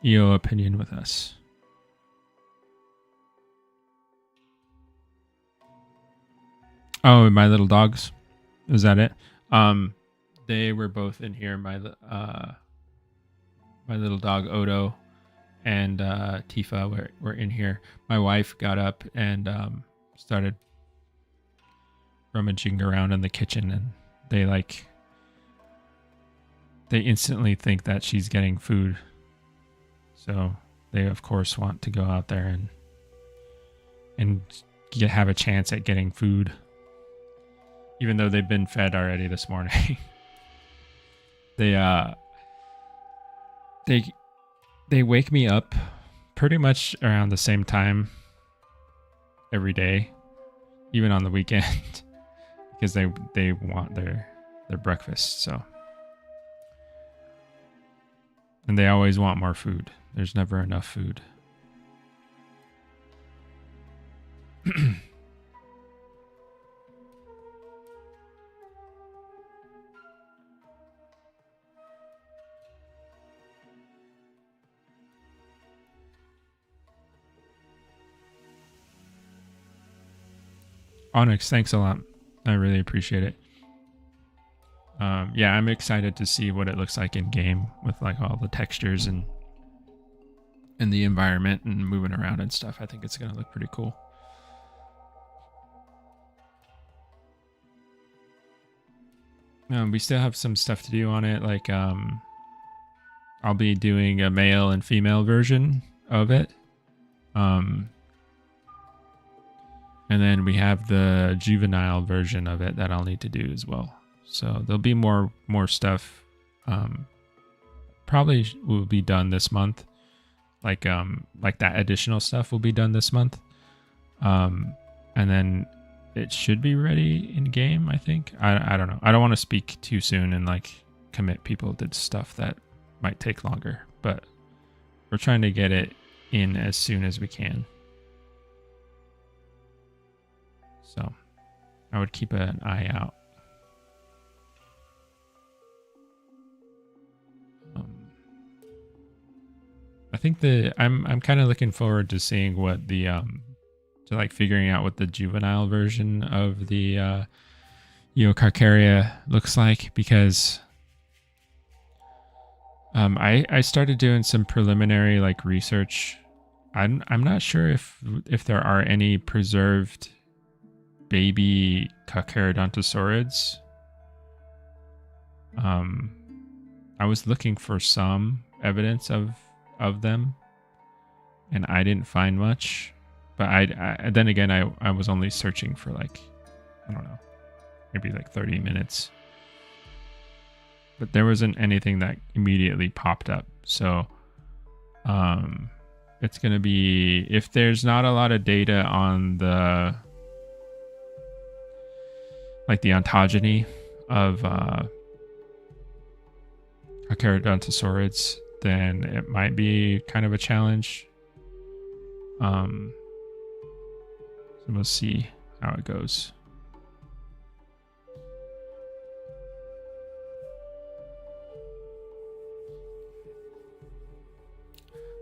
EO opinion with us? Oh, my little dogs. Is that it? They were both in here. My little dog Odo and Tifa were in here. My wife got up and started rummaging around in the kitchen, and they instantly think that she's getting food. So they of course want to go out there and have a chance at getting food, even though they've been fed already this morning. They wake me up pretty much around the same time every day, even on the weekend, because they want their breakfast. So, and they always want more food. There's never enough food. Onyx, thanks a lot. I really appreciate it. Yeah, I'm excited to see what it looks like in game with like all the textures and the environment and moving around and stuff. I think it's going to look pretty cool. We still have some stuff to do on it. Like, I'll be doing a male and female version of it. And then we have the juvenile version of it that I'll need to do as well. So there'll be more stuff. Probably will be done this month. Like that additional stuff will be done this month. And then it should be ready in game, I think. I don't know. I don't want to speak too soon and like commit people to stuff that might take longer, but we're trying to get it in as soon as we can. So I would keep an eye out. I think I'm kind of looking forward to seeing what the to like figuring out what the juvenile version of the Carcharia looks like, because I started doing some preliminary like research. I'm not sure if there are any preserved baby Carcharodontosaurids. I was looking for some evidence of them, and I didn't find much. But I then again, I was only searching for like, I don't know, maybe like 30 minutes. But there wasn't anything that immediately popped up. So it's going to be, if there's not a lot of data on the, like the ontogeny of Carcharodontosaurids, then it might be kind of a challenge. So we'll see how it goes.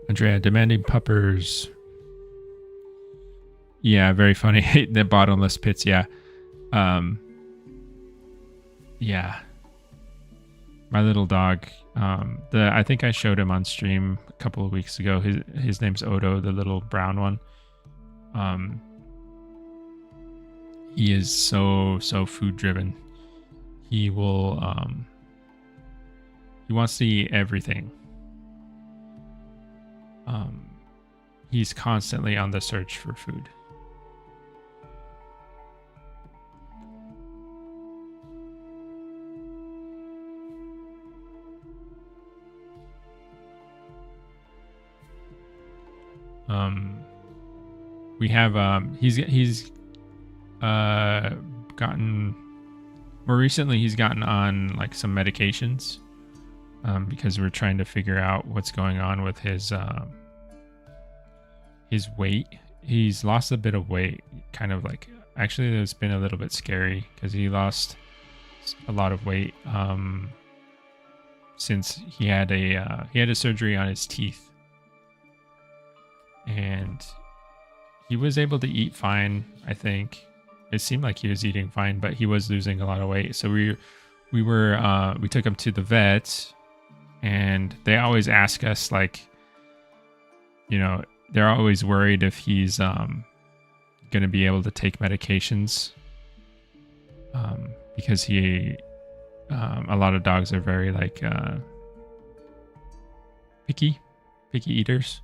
Andrea, demanding puppers. Yeah, very funny. The bottomless pits, yeah. Yeah. My little dog, I think I showed him on stream a couple of weeks ago. His name's Odo, the little brown one. He is so food driven. He will he wants to eat everything. He's constantly on the search for food. We have he's gotten more recently, he's gotten on like some medications because we're trying to figure out what's going on with his weight. He's lost a bit of weight, kind of like, actually it's been a little bit scary because he lost a lot of weight since he had a surgery on his teeth. And he was able to eat fine, I think. It seemed like he was eating fine, but he was losing a lot of weight. So we took him to the vet, and they always ask us, like, you know, they're always worried if he's going to be able to take medications, because a lot of dogs are very like picky eaters.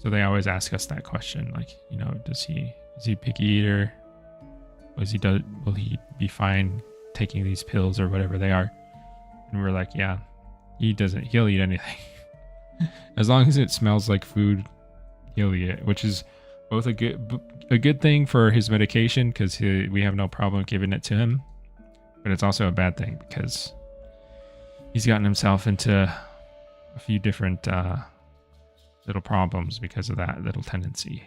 So they always ask us that question, like, you know, is he a picky eater? Will he be fine taking these pills or whatever they are? And we're like, yeah, he'll eat anything. As long as it smells like food, he'll eat it, which is both a good thing for his medication because we have no problem giving it to him, but it's also a bad thing because he's gotten himself into a few different little problems because of that little tendency.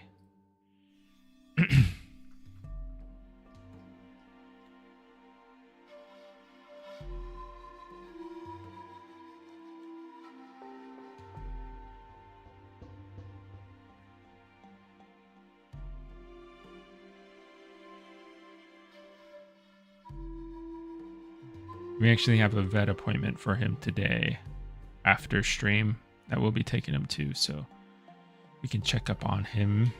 We actually have a vet appointment for him today after stream that we'll be taking him to, so we can check up on him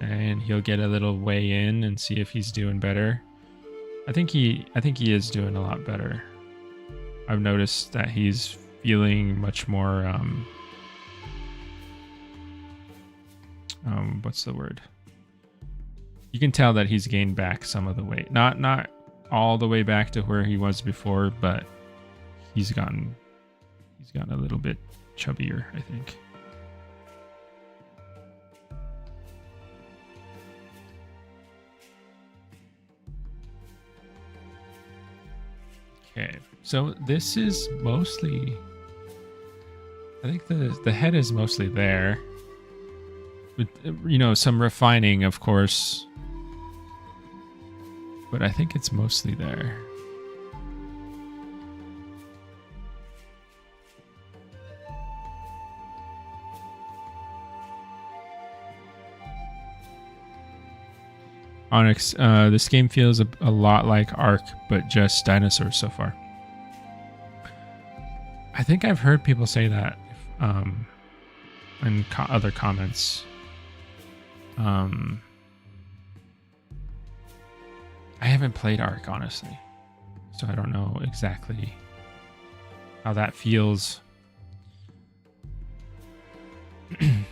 and he'll get a little weigh in and see if he's doing better. I think he is doing a lot better. I've noticed that he's feeling much more what's the word? You can tell that he's gained back some of the weight. Not all the way back to where he was before, but he's gotten a little bit chubbier, I think. Okay, so this is mostly, I think the head is mostly there, with, you know, some refining, of course. But I think it's mostly there. Onyx, this game feels a lot like Ark, but just dinosaurs so far. I think I've heard people say that in other comments. I haven't played Ark, honestly, so I don't know exactly how that feels. I'm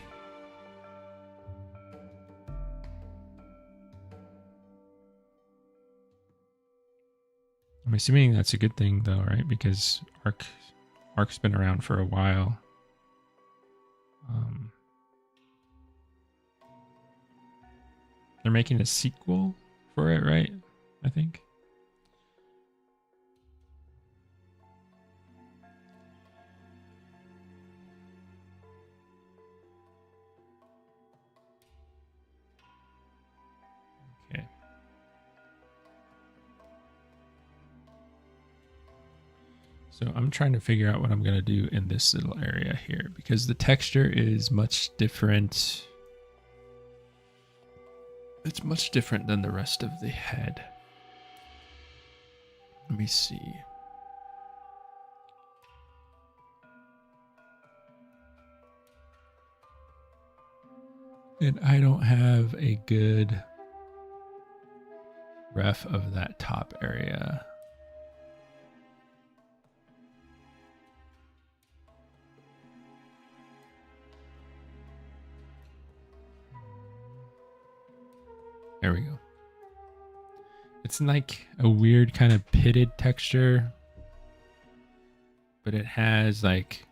assuming that's a good thing, though, right? Because Ark's been around for a while. They're making a sequel for it, right? I think. Okay. So I'm trying to figure out what I'm going to do in this little area here because the texture is much different. It's much different than the rest of the head. Let me see. And I don't have a good ref of that top area. There we go. It's like a weird kind of pitted texture, but it has like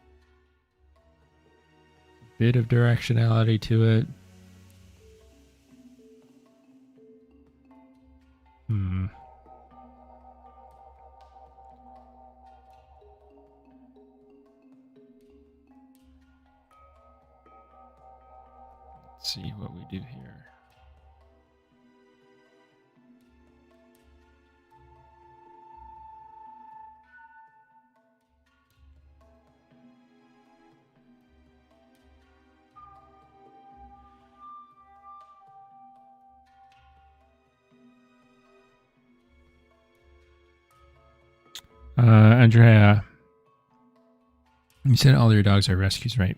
a bit of directionality to it. Let's see what we do here. Andrea, you said all your dogs are rescues, right?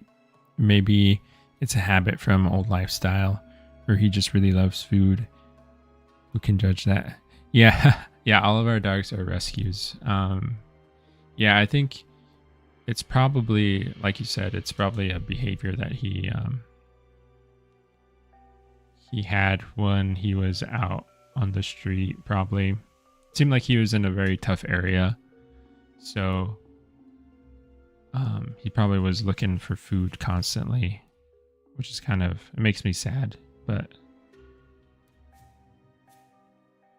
Maybe it's a habit from old lifestyle, or he just really loves food. Who can judge that? Yeah, yeah, all of our dogs are rescues. Yeah, I think it's probably, like you said, it's probably a behavior that he had when he was out on the street. Probably it seemed like he was in a very tough area. So he probably was looking for food constantly, which is kind of, it makes me sad, but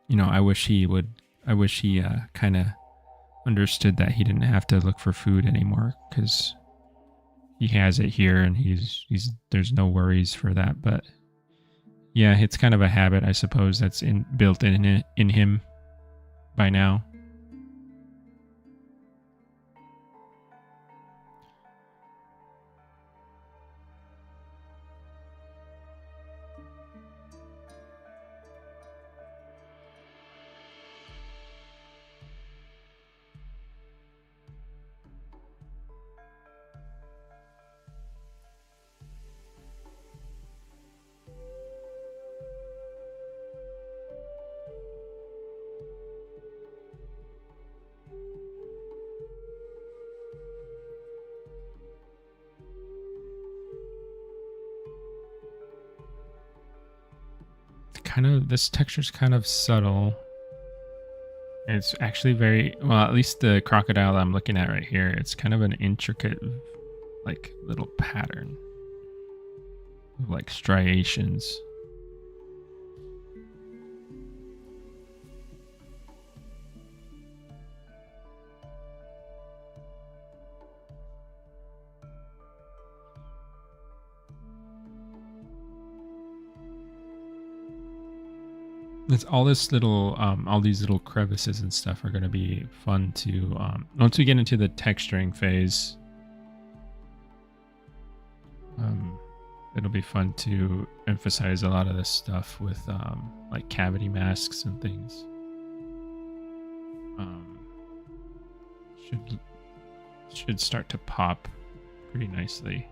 You know, I wish he kind of understood that he didn't have to look for food anymore, because he has it here and he's there's no worries for that. But yeah, it's kind of a habit, I suppose, that's built in him by now. This texture's kind of subtle. It's actually very well, at least the crocodile I'm looking at right here, it's kind of an intricate, like, little pattern, like striations. It's all this little, all these little crevices and stuff are going to be fun to, once we get into the texturing phase, it'll be fun to emphasize a lot of this stuff with, like cavity masks and things. Should start to pop pretty nicely.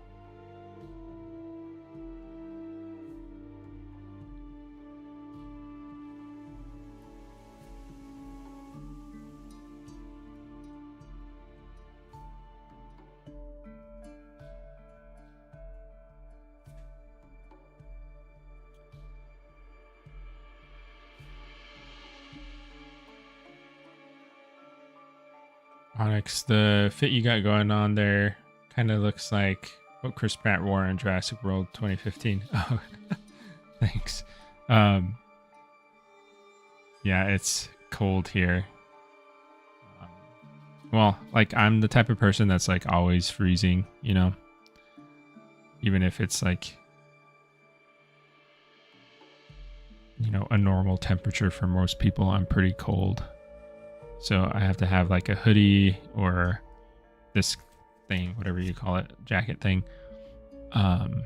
Onyx, the fit you got going on there kind of looks like what Chris Pratt wore in Jurassic World 2015. Oh, thanks. Yeah, it's cold here. Well, like, I'm the type of person that's like always freezing, you know, even if it's like, you know, a normal temperature for most people, I'm pretty cold. So I have to have like a hoodie or this thing, whatever you call it, jacket thing, to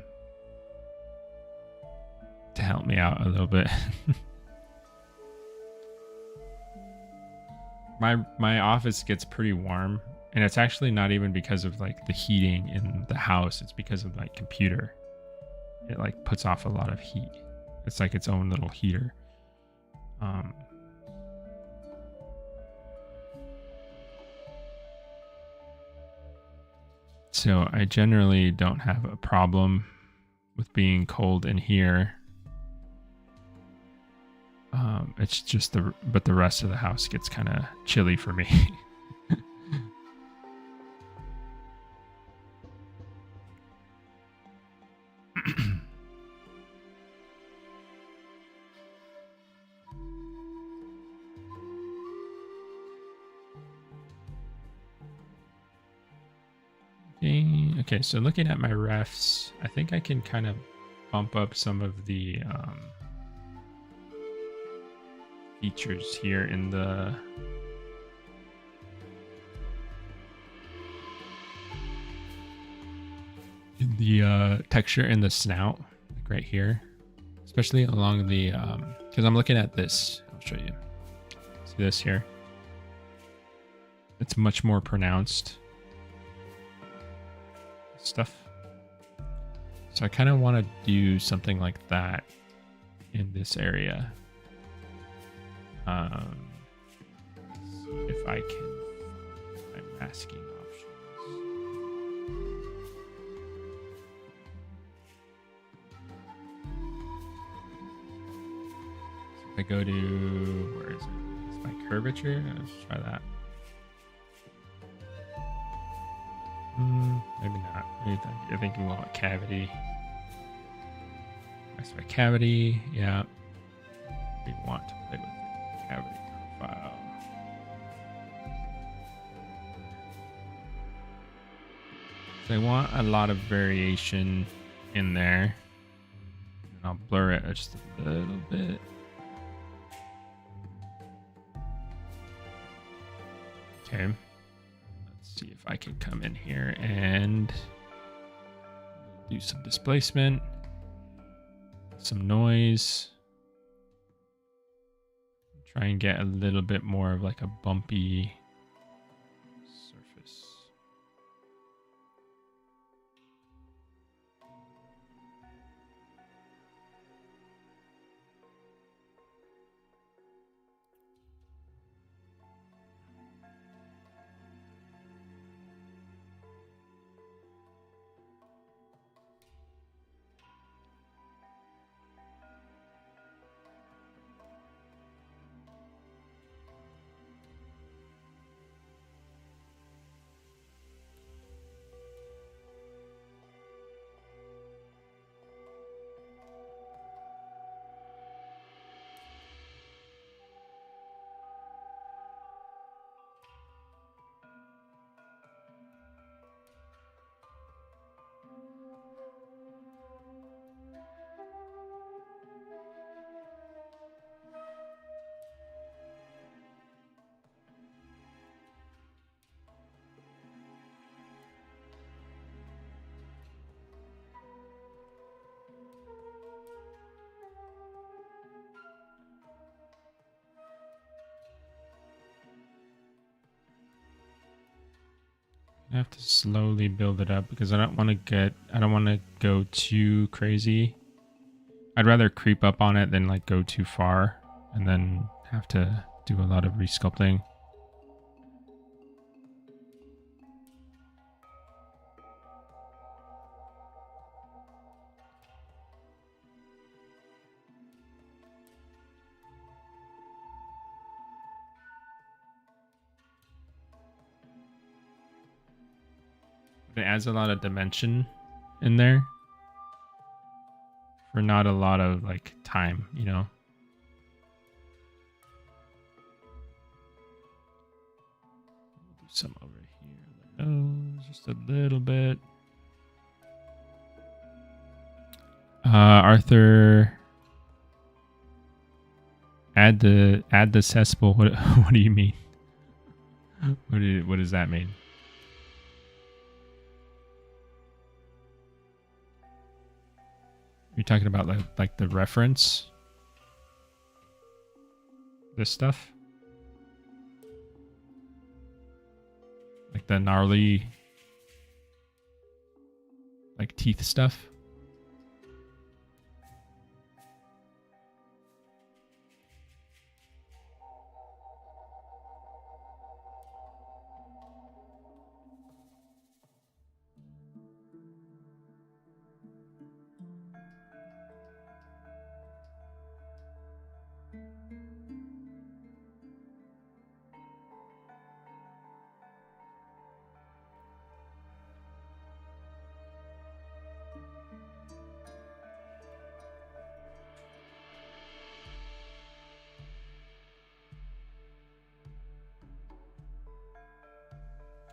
help me out a little bit. My office gets pretty warm, and it's actually not even because of like the heating in the house. It's because of my computer. It like puts off a lot of heat. It's like its own little heater. So I generally don't have a problem with being cold in here. It's just but the rest of the house gets kind of chilly for me. Okay, so looking at my refs, I think I can kind of bump up some of the features here in the texture in the snout, like right here, especially along the because I'm looking at this. I'll show you. See this here? It's much more pronounced stuff. So I kind of want to do something like that in this area. If I can find my masking options. So if I go to, where is it? It's my curvature. Let's try that. Maybe not. I think we want cavity. That's my cavity. Yeah. We want to play with it. Cavity profile. So I want a lot of variation in there. And I'll blur it just a little bit. Okay. Let's see if I can come in here and do some displacement, some noise. Try and get a little bit more of like a bumpy surface. I have to slowly build it up because I don't want to go too crazy. I'd rather creep up on it than like go too far and then have to do a lot of resculpting. It adds a lot of dimension in there for not a lot of like time, you know. We'll do some over here. Nose, just a little bit. Arthur, add the cesspool. What do you mean? What does that mean? You're talking about like the reference? This stuff? Like the gnarly like teeth stuff?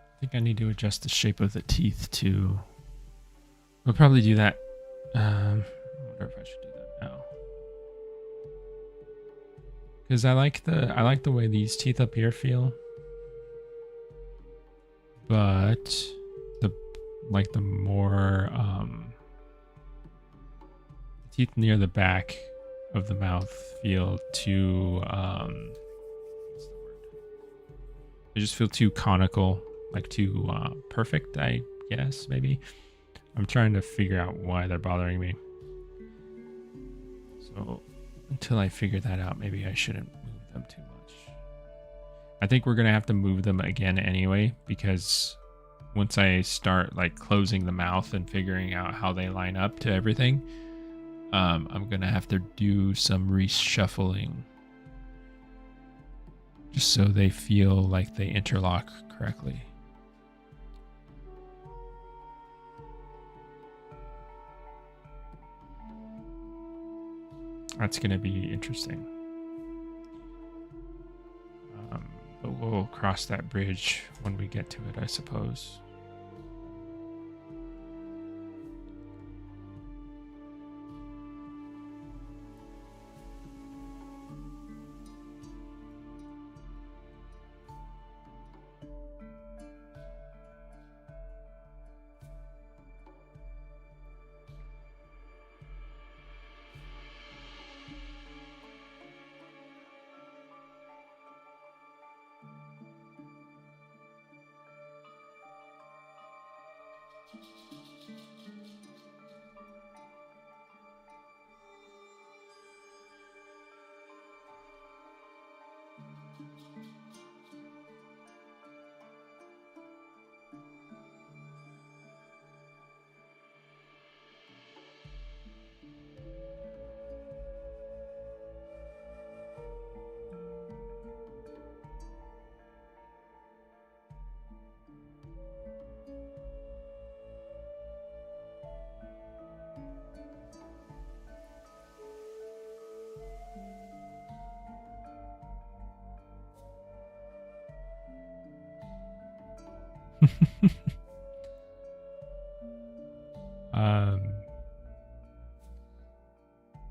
I think I need to adjust the shape of the teeth too. We'll probably do that. I wonder if I should do that now. Because I like the way these teeth up here feel. But the more teeth near the back of the mouth feel too what's the word? They just feel too conical. Like too perfect, I guess, maybe. I'm trying to figure out why they're bothering me. So until I figure that out, maybe I shouldn't move them too much. I think we're going to have to move them again anyway, because once I start like closing the mouth and figuring out how they line up to everything, I'm going to have to do some reshuffling just so they feel like they interlock correctly. That's going to be interesting. But we'll cross that bridge when we get to it, I suppose.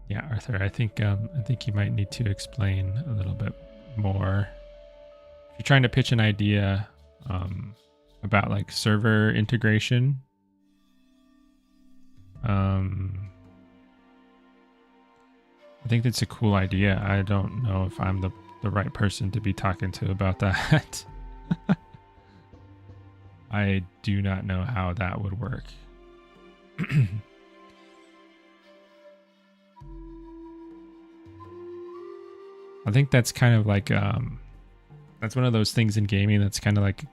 Yeah, Arthur, I think you might need to explain a little bit more. If you're trying to pitch an idea about like server integration, I think that's a cool idea. I don't know if I'm the right person to be talking to about that. I do not know how that would work. I think that's kind of like that's one of those things in gaming that's kind of like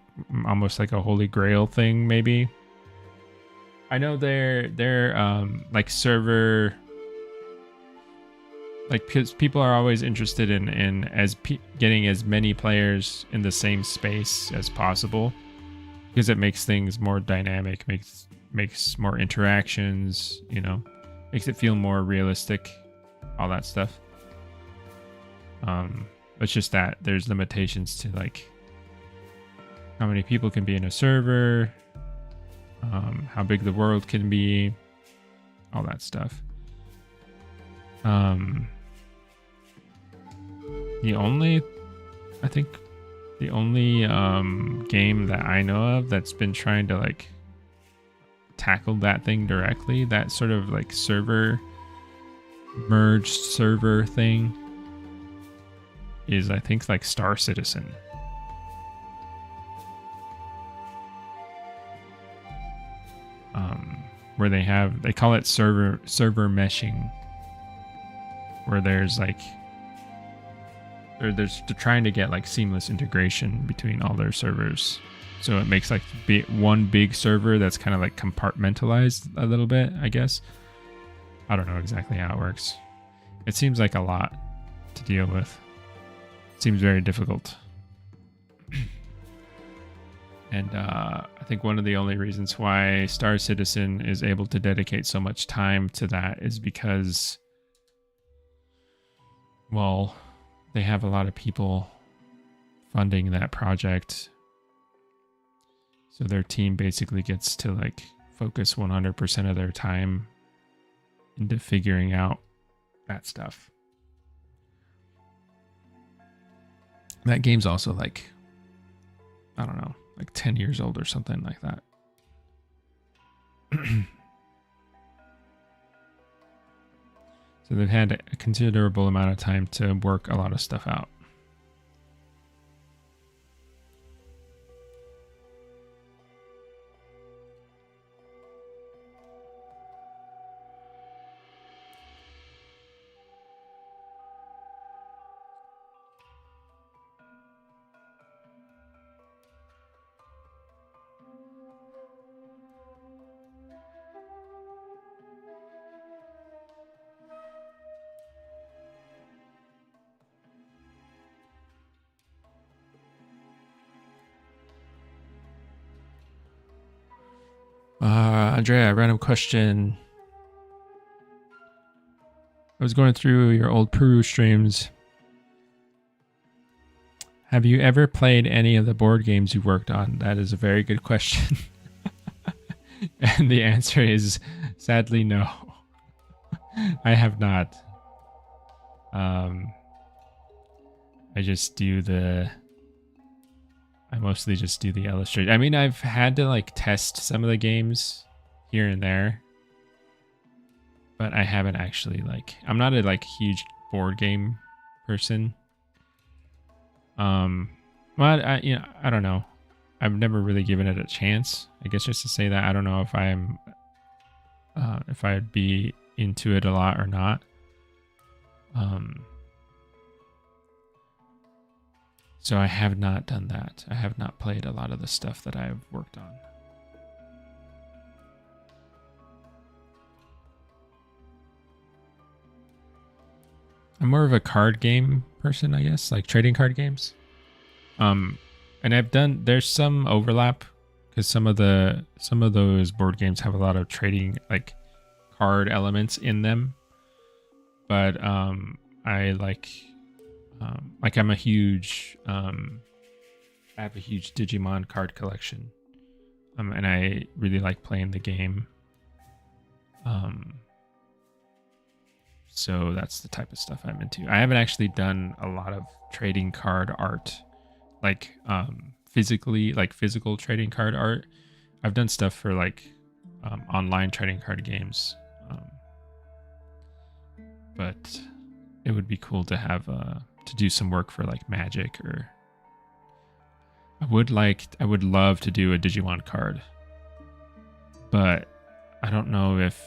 almost like a holy grail thing, maybe. I know they're like server, like people are always interested in getting as many players in the same space as possible, because it makes things more dynamic, makes more interactions, you know, makes it feel more realistic, all that stuff. It's just that there's limitations to like how many people can be in a server, how big the world can be, all that stuff. The only game that I know of that's been trying to like tackle that thing directly, that sort of like merged server thing, is I think like Star Citizen. Where they call it server meshing, where there's like they're trying to get like seamless integration between all their servers, so it makes like one big server that's kind of like compartmentalized a little bit, I guess. I don't know exactly how it works. It seems like a lot to deal with. Seems very difficult. And I think one of the only reasons why Star Citizen is able to dedicate so much time to that is because, well, they have a lot of people funding that project. So their team basically gets to like focus 100% of their time into figuring out that stuff. That game's also like, I don't know, like 10 years old or something like that. So they've had a considerable amount of time to work a lot of stuff out. Andrea, random question. I was going through your old Peru streams. Have you ever played any of the board games you worked on? That is a very good question. And the answer is sadly no. I have not. I just do I mostly just do the illustration. I mean, I've had to like test some of the games here and there, but I haven't actually like, I'm not a like huge board game person. Well, I don't know. I've never really given it a chance. I guess just to say that I don't know if if I'd be into it a lot or not. So I have not done that. I have not played a lot of the stuff that I've worked on. I'm more of a card game person, I guess, like trading card games. And there's some overlap because some of those board games have a lot of trading like card elements in them. But I I'm a huge I have a huge Digimon card collection. And I really like playing the game. So that's the type of stuff I'm into. I haven't actually done a lot of trading card art, like physical trading card art. I've done stuff for like online trading card games, but it would be cool to have to do some work for like Magic, or I would love to do a Digimon card, but I don't know if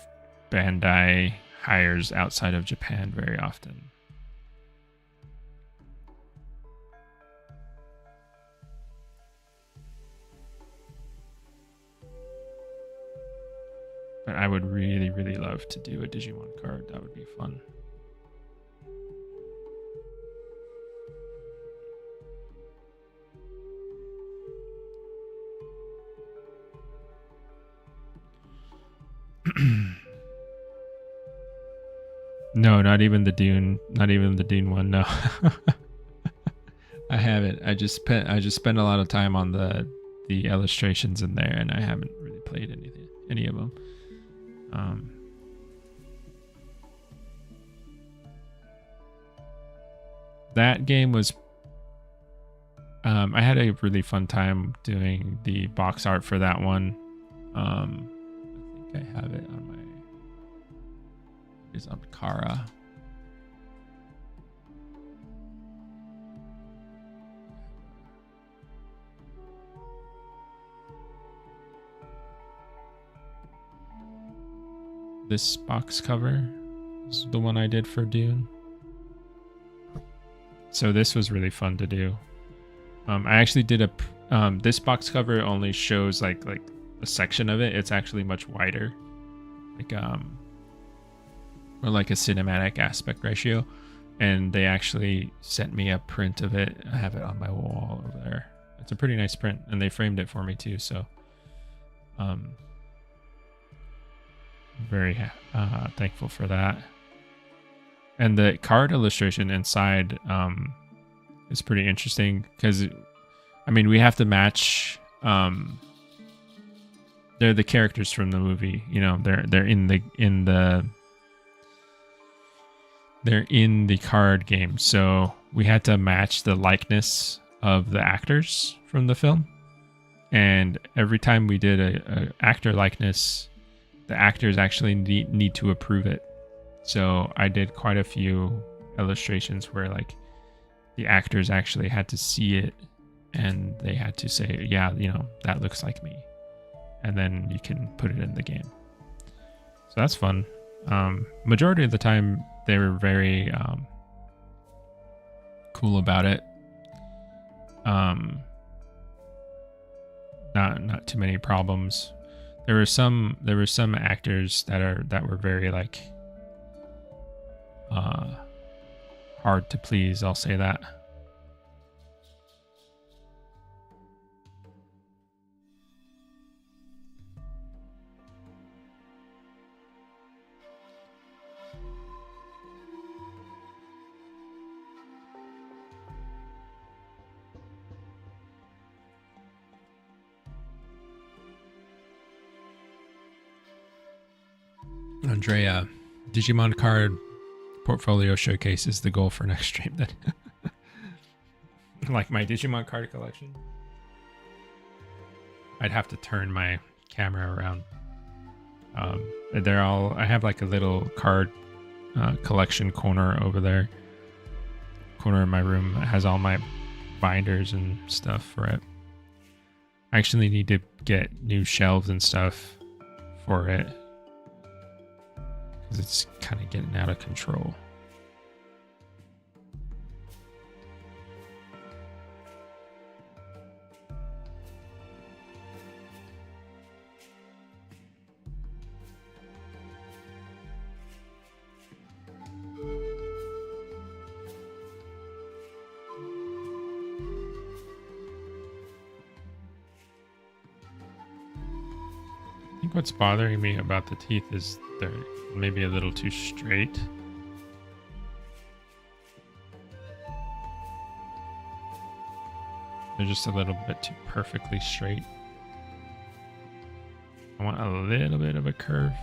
Bandai hires outside of Japan very often. But I would really, really love to do a Digimon card. That would be fun. No, not even the Dune one. No, I haven't. I just spent a lot of time on the illustrations in there, and I haven't really played any of them. That game was. I had a really fun time doing the box art for that one. I think I have it on my. Is on Kara. This box cover is the one I did for Dune. So this was really fun to do. I actually did this box cover only shows like a section of it. It's actually much wider. Or like a cinematic aspect ratio, and they actually sent me a print of it. I have it on my wall over there. It's a pretty nice print, and they framed it for me too, so very thankful for that. And the card illustration inside is pretty interesting because I mean we have to match they're the characters from the movie, you know, they're in the card game, so we had to match the likeness of the actors from the film. And every time we did a actor likeness, the actors actually need to approve it. So I did quite a few illustrations where like the actors actually had to see it and they had to say, yeah, you know, that looks like me. And then you can put it in the game. So that's fun. Majority of the time they were very cool about it. Not too many problems. There were some actors that were very like hard to please, I'll say that. Andrea, Digimon card portfolio showcase is the goal for next stream. Then, like my Digimon card collection, I'd have to turn my camera around. They're all. I have like a little card collection corner over there. Corner of my room that has all my binders and stuff for it. I actually need to get new shelves and stuff for it because it's kind of getting out of control. I think what's bothering me about the teeth is they're maybe a little too straight. They're just a little bit too perfectly straight. I want a little bit of a curve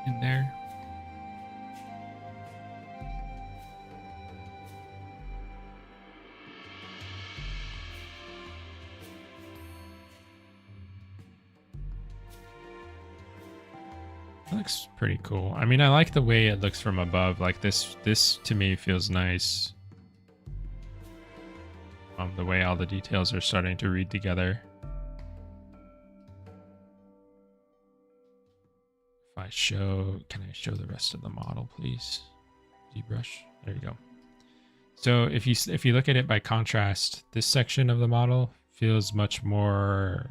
in there. It looks pretty cool. I mean, I like the way it looks from above. Like this to me feels nice. The way all the details are starting to read together. If I show, can I show the rest of the model, please? ZBrush. There you go. So if you look at it by contrast, this section of the model feels much more.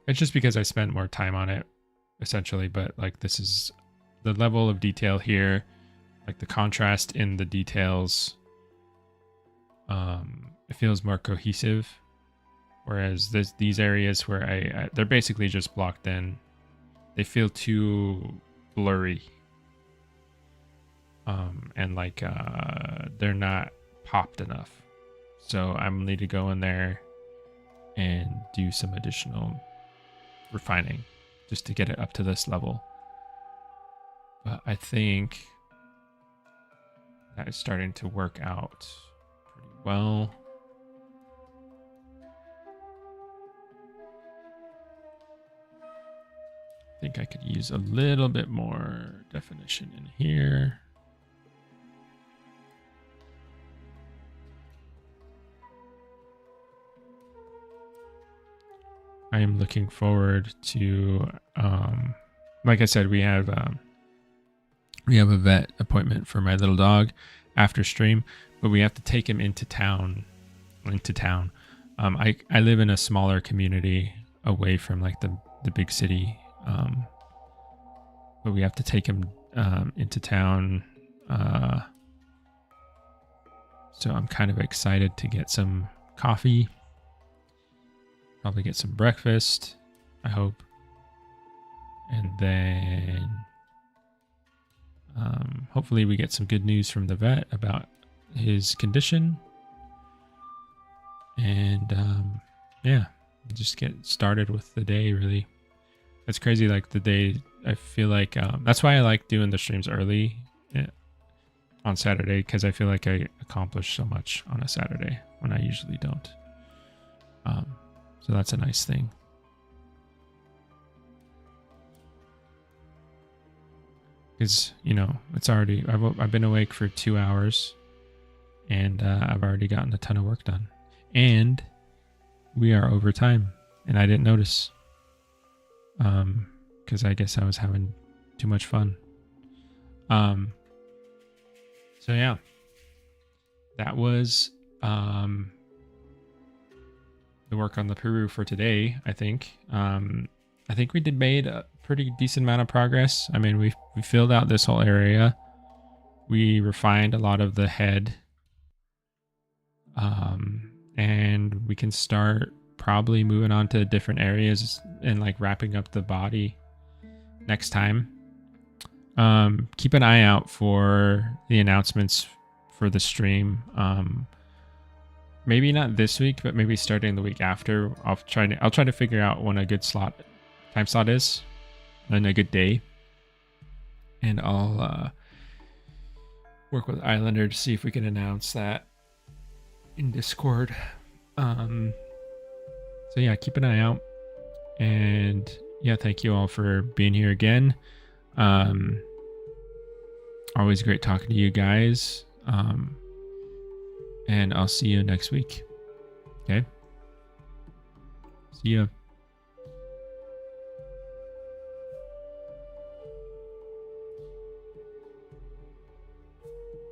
It's just because I spent more time on it, essentially. But like this is the level of detail here, like the contrast in the details. It feels more cohesive, whereas these areas where they're basically just blocked in, they feel too blurry, and like they're not popped enough. So I'm need to go in there and do some additional refining just to get it up to this level. But I think that is starting to work out pretty well. I think I could use a little bit more definition in here. I am looking forward to, like I said, we have a vet appointment for my little dog after stream, but we have to take him into town. I live in a smaller community away from like the big city, but we have to take him into town. So I'm kind of excited to get some coffee. Probably get some breakfast, I hope. And then hopefully we get some good news from the vet about his condition. And yeah, just get started with the day, really. It's crazy, like the day, I feel like, that's why I like doing the streams early on Saturday, because I feel like I accomplish so much on a Saturday when I usually don't. So that's a nice thing. Because, you know, it's already, I've been awake for 2 hours and I've already gotten a ton of work done. And we are over time and I didn't notice. Because I guess I was having too much fun. So yeah, that was the work on the Peru for today. I think we made a pretty decent amount of progress. I mean, we filled out this whole area. We refined a lot of the head, and we can start probably moving on to different areas and like wrapping up the body next time. Keep an eye out for the announcements for the stream. Maybe not this week, but maybe starting the week after. I'll try to figure out when a good time slot is. and a good day. And I'll work with Islander to see if we can announce that in Discord. So yeah, keep an eye out. And yeah, thank you all for being here again. Always great talking to you guys. And I'll see you next week. Okay. See ya.